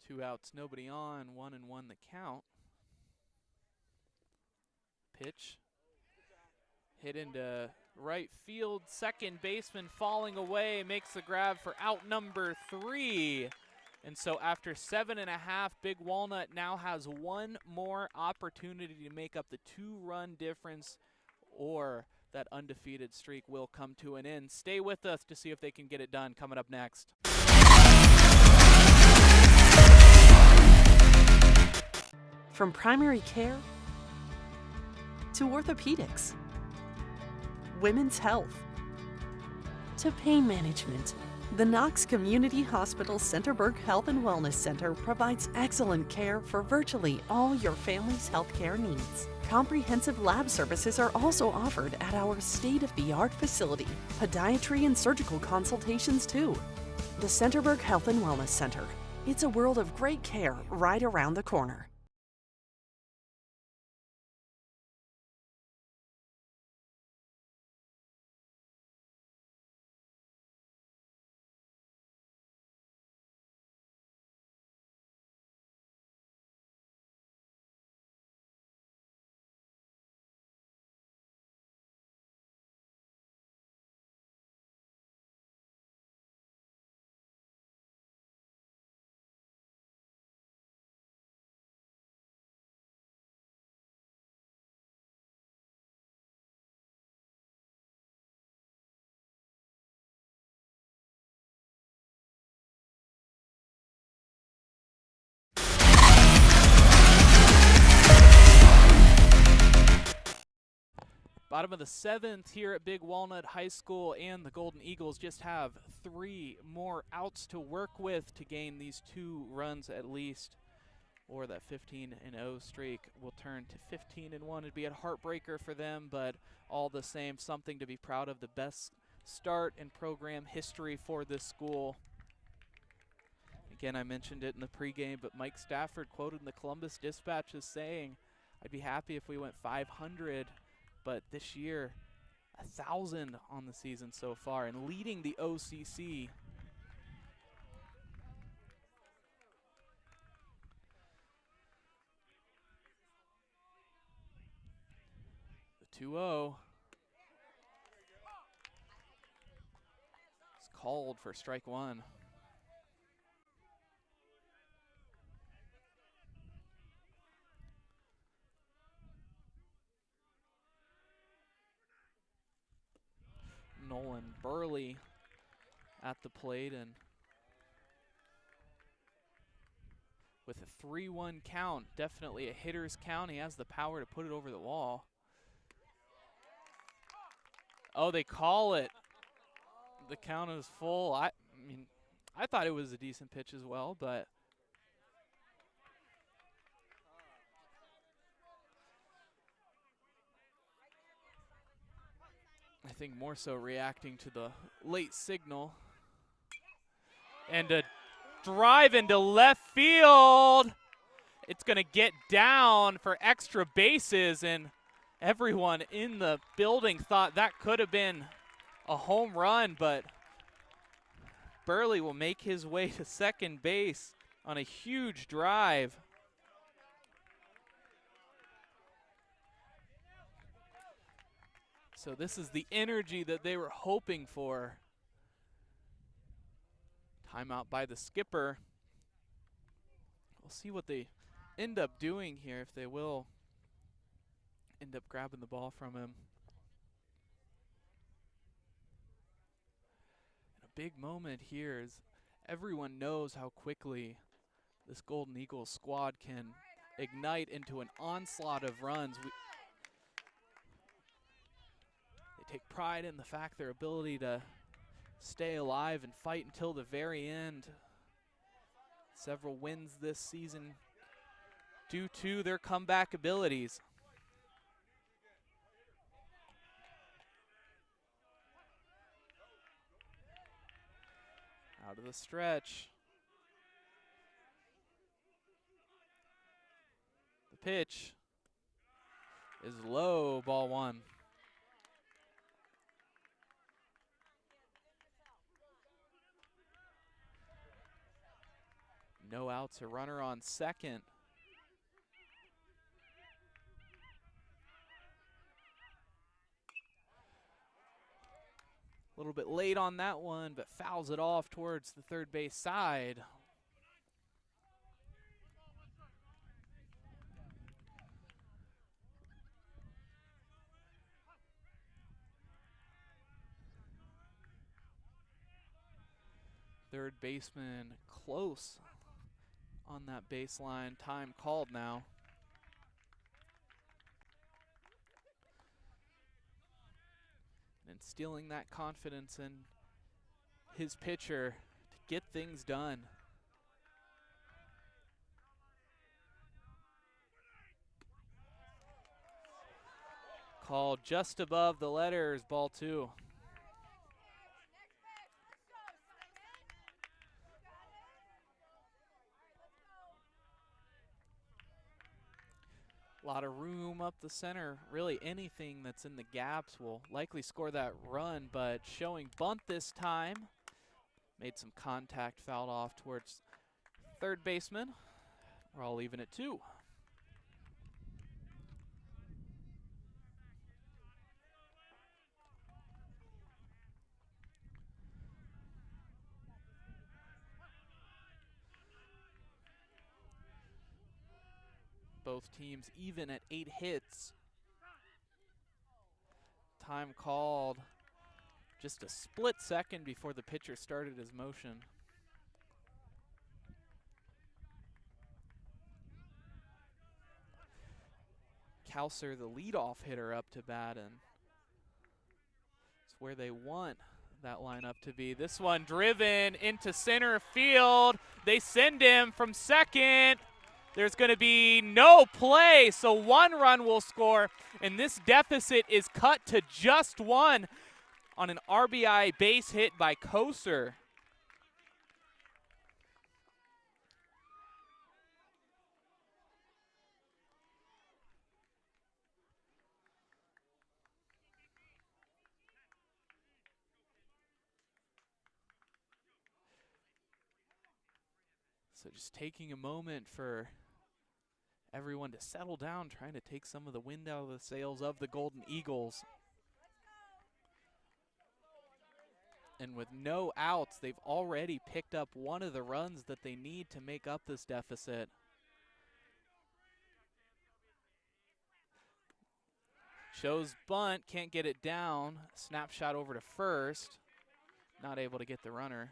Two outs, nobody on, 1-1 the count. Pitch. Hit into right field, second baseman falling away, makes the grab for out number 3. And so after 7.5, Big Walnut now has 1 more opportunity to make up the 2-run difference, or that undefeated streak will come to an end. Stay with us to see if they can get it done coming up next. From primary care to orthopedics, women's health to pain management, the Knox Community Hospital Centerburg Health and Wellness Center provides excellent care for virtually all your family's healthcare needs. Comprehensive lab services are also offered at our state-of-the-art facility. Podiatry and surgical consultations too. The Centerburg Health and Wellness Center. It's a world of great care right around the corner. Bottom of the 7th here at Big Walnut High School, and the Golden Eagles just have 3 more outs to work with to gain these 2 runs at least, or that 15-0 streak will turn to 15-1. It'd be a heartbreaker for them, but all the same, something to be proud of. The best start in program history for this school. Again, I mentioned it in the pregame, but Mike Stafford quoted in the Columbus Dispatch as saying, "I'd be happy if we went 500, but this year, 1,000 on the season so far and leading the OCC." The 2-0 is called for strike 1. Nolan Burley at the plate, and with a 3-1 count, definitely a hitter's count. He has the power to put it over the wall. Oh, they call it. The count is full. I mean, I thought it was a decent pitch as well, but I think more so reacting to the late signal. And a drive into left field. It's going to get down for extra bases, and everyone in the building thought that could have been a home run, but Burley will make his way to second base on a huge drive. So this is the energy that they were hoping for. Timeout by the skipper. We'll see what they end up doing here, if they will end up grabbing the ball from him. And a big moment here is everyone knows how quickly this Golden Eagles squad can ignite into an onslaught of runs. They take pride in the fact their ability to stay alive and fight until the very end. Several wins this season due to their comeback abilities. Out of the stretch. The pitch is low, ball 1. No outs, a runner on second. A little bit late on that one, but fouls it off towards the third base side. Third baseman close on that baseline. Time called now. And instilling that confidence in his pitcher to get things done. Called just above the letters, ball 2. A lot of room up the center. Really anything that's in the gaps will likely score that run, but showing bunt this time. Made some contact, fouled off towards third baseman. We're all even at 2. Both teams even at 8 hits. Time called just a split second before the pitcher started his motion. Kouser, the leadoff hitter, up to bat, and where they want that lineup to be. This one driven into center field. They send him from second. There's going to be no play, so 1 run will score, and this deficit is cut to just 1 on an RBI base hit by Coder. So just taking a moment for everyone to settle down, trying to take some of the wind out of the sails of the Golden Eagles. And with no outs, they've already picked up one of the runs that they need to make up this deficit. Shows bunt, can't get it down. Snapshot over to first. Not able to get the runner.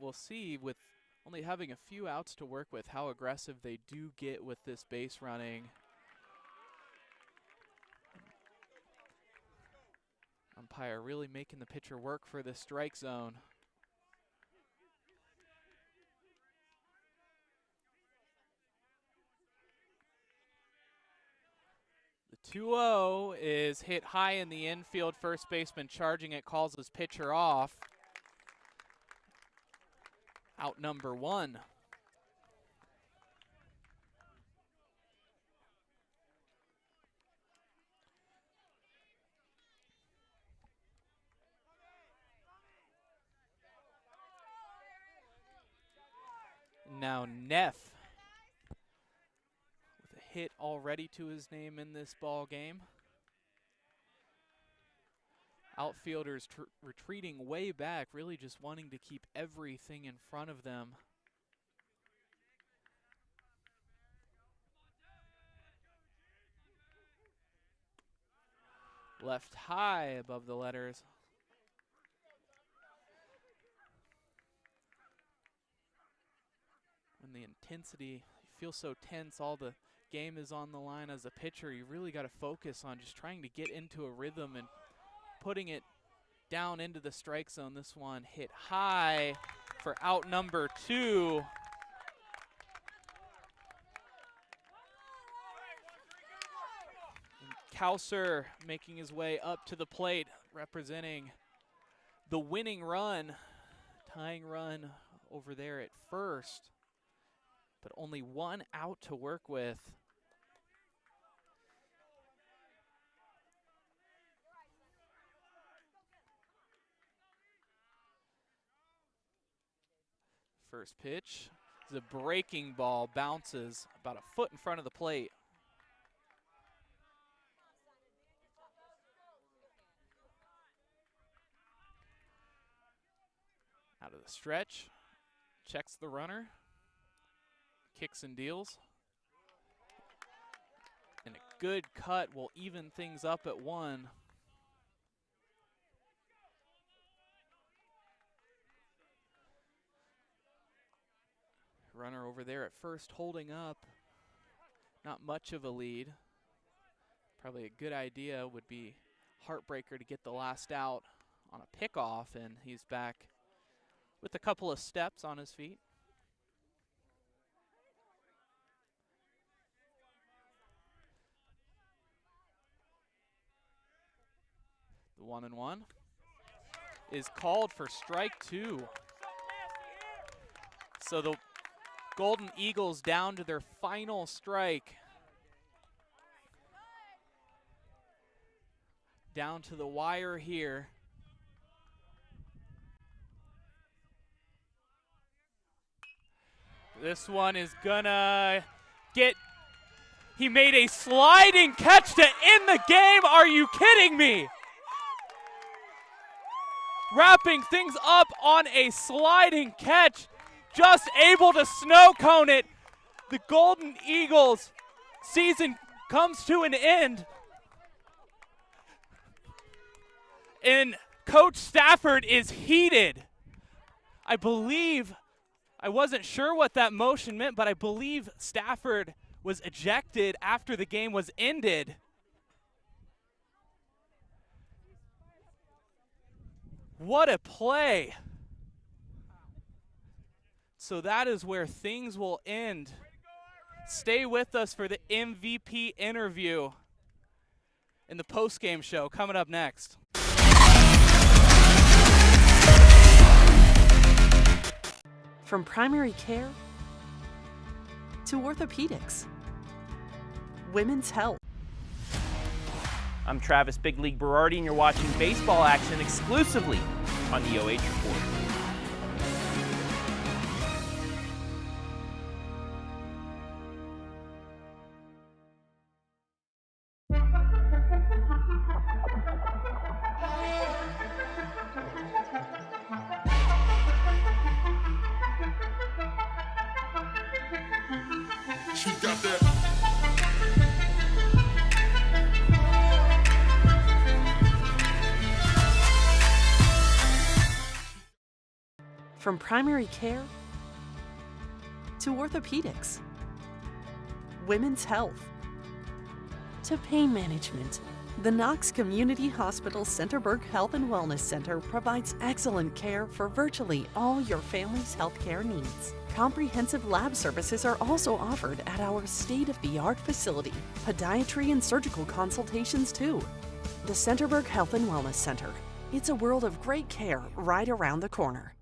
We'll see, with only having a few outs to work with, how aggressive they do get with this base running. Umpire really making the pitcher work for this strike zone. The 2-0 is hit high in the infield. First baseman charging it, calls his pitcher off. Out number 1. Now Neff with a hit already to his name in this ball game. Outfielders retreating way back, really just wanting to keep everything in front of them. Left high above the letters. When the intensity, you feel so tense, all the game is on the line as a pitcher, you really got to focus on just trying to get into a rhythm and putting it down into the strike zone. This one hit high for out number 2. And Coder making his way up to the plate, representing the winning run, tying run over there at first, but only 1 out to work with. First pitch is a breaking ball, bounces about a foot in front of the plate. Out of the stretch, checks the runner, kicks and deals. And a good cut will even things up at 1. Runner over there at first holding up. Not much of a lead. Probably a good idea would be heartbreaker to get the last out on a pickoff, and he's back with a couple of steps on his feet. The 1-1 is called for strike 2. So the Golden Eagles down to their final strike. Down to the wire here. This one is gonna get, he made a sliding catch to end the game. Are you kidding me? Wrapping things up on a sliding catch. Just able to snow cone it. The Golden Eagles season comes to an end. And Coach Stafford is heated. I believe, I wasn't sure what that motion meant, but I believe Stafford was ejected after the game was ended. What a play. So that is where things will end. Stay with us for the MVP interview in the post-game show coming up next. From primary care to orthopedics, women's health. I'm Travis Big League Berardi, and you're watching baseball action exclusively on the OH Report. She got that. From primary care to orthopedics, women's health to pain management, the Knox Community Hospital Centerburg Health and Wellness Center provides excellent care for virtually all your family's healthcare needs. Comprehensive lab services are also offered at our state-of-the-art facility. Podiatry and surgical consultations too. The Centerburg Health and Wellness Center. It's a world of great care right around the corner.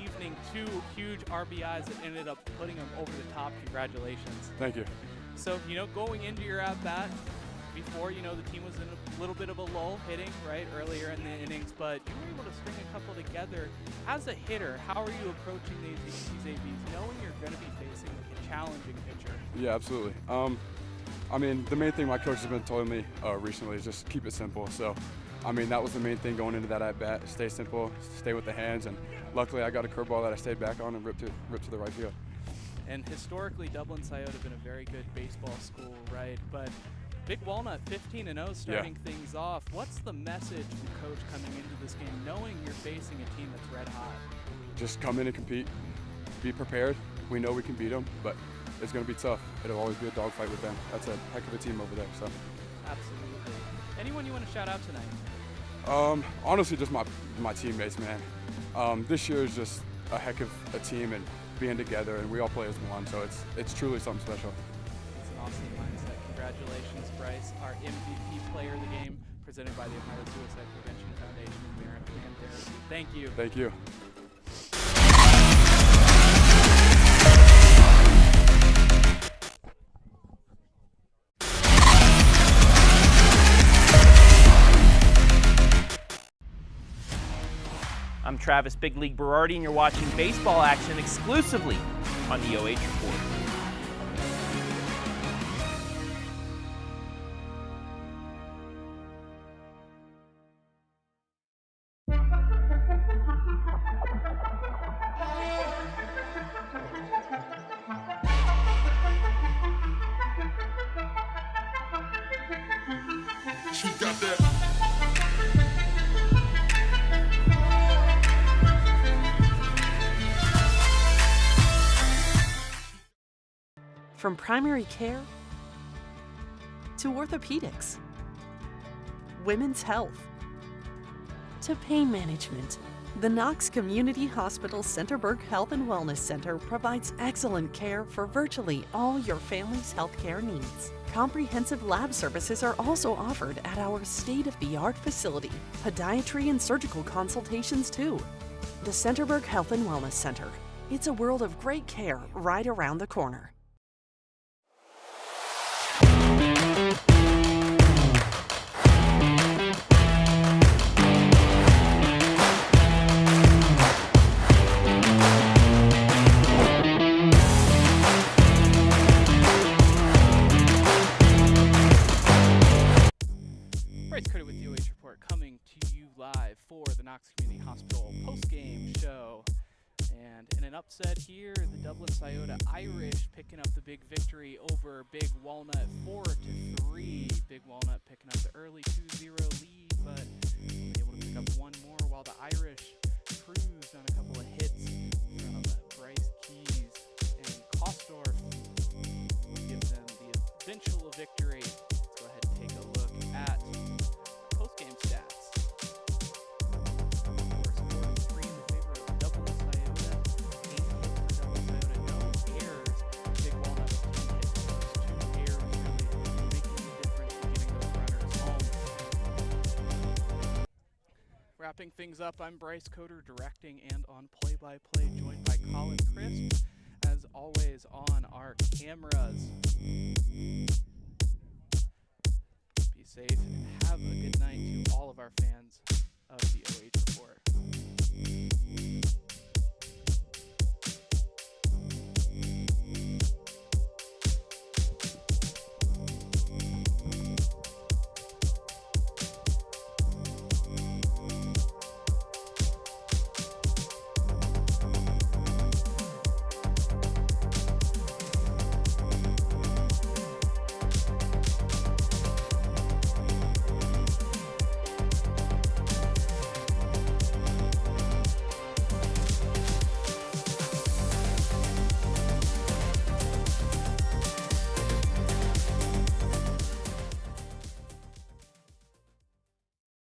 evening. 2 huge RBIs that ended up putting him over the top. Congratulations. Thank you. So, going into your at-bat, before, the team was in a little bit of a lull hitting, right, earlier in the innings, but you were able to string a couple together. As a hitter, how are you approaching these ABs, knowing you're going to be facing a challenging pitcher? Yeah, absolutely. I mean, the main thing my coach has been telling me recently is just keep it simple. So, I mean, that was the main thing going into that at-bat. Stay simple, stay with the hands, and luckily I got a curveball that I stayed back on and ripped to the right field. And historically, Dublin Scioto have been a very good baseball school, right? But Big Walnut 15-0 starting things off. What's the message from Coach coming into this game, knowing you're facing a team that's red hot? Just come in and compete. Be prepared. We know we can beat them, but it's going to be tough. It'll always be a dogfight with them. That's a heck of a team over there. So. Absolutely. Anyone you want to shout out tonight? Honestly, just my teammates, man. This year is just a heck of a team and being together, and we all play as one. So it's truly something special. It's an awesome mindset. Congratulations, Bryce, our MVP player of the game, presented by the Ohio Suicide Prevention Foundation and Merit Hand Therapy. Thank you. Thank you. I'm Travis Big League Berardi, and you're watching baseball action exclusively on the OH Report. She got that. From primary care to orthopedics, women's health to pain management, the Knox Community Hospital Centerburg Health and Wellness Center provides excellent care for virtually all your family's healthcare needs. Comprehensive lab services are also offered at our state-of-the-art facility. Podiatry and surgical consultations too. The Centerburg Health and Wellness Center. It's a world of great care right around the corner. Bryce Coder with the OH Report, coming to you live for the Knox Community Hospital post-game show. And in an upset here, the Dublin Scioto Irish picking up the big victory over Big Walnut 4-3. Big Walnut picking up the early 2-0 lead, but able to pick up one more while the Irish cruised on a couple of hits from Bryce Keys and Coder. Give them the eventual victory. Let's go ahead and take a look at post-game stats. Wrapping things up, I'm Bryce Coder, directing and on play-by-play, joined by Colin Crisp, as always, on our cameras. Be safe and have a good night to all of our fans of the OH Report.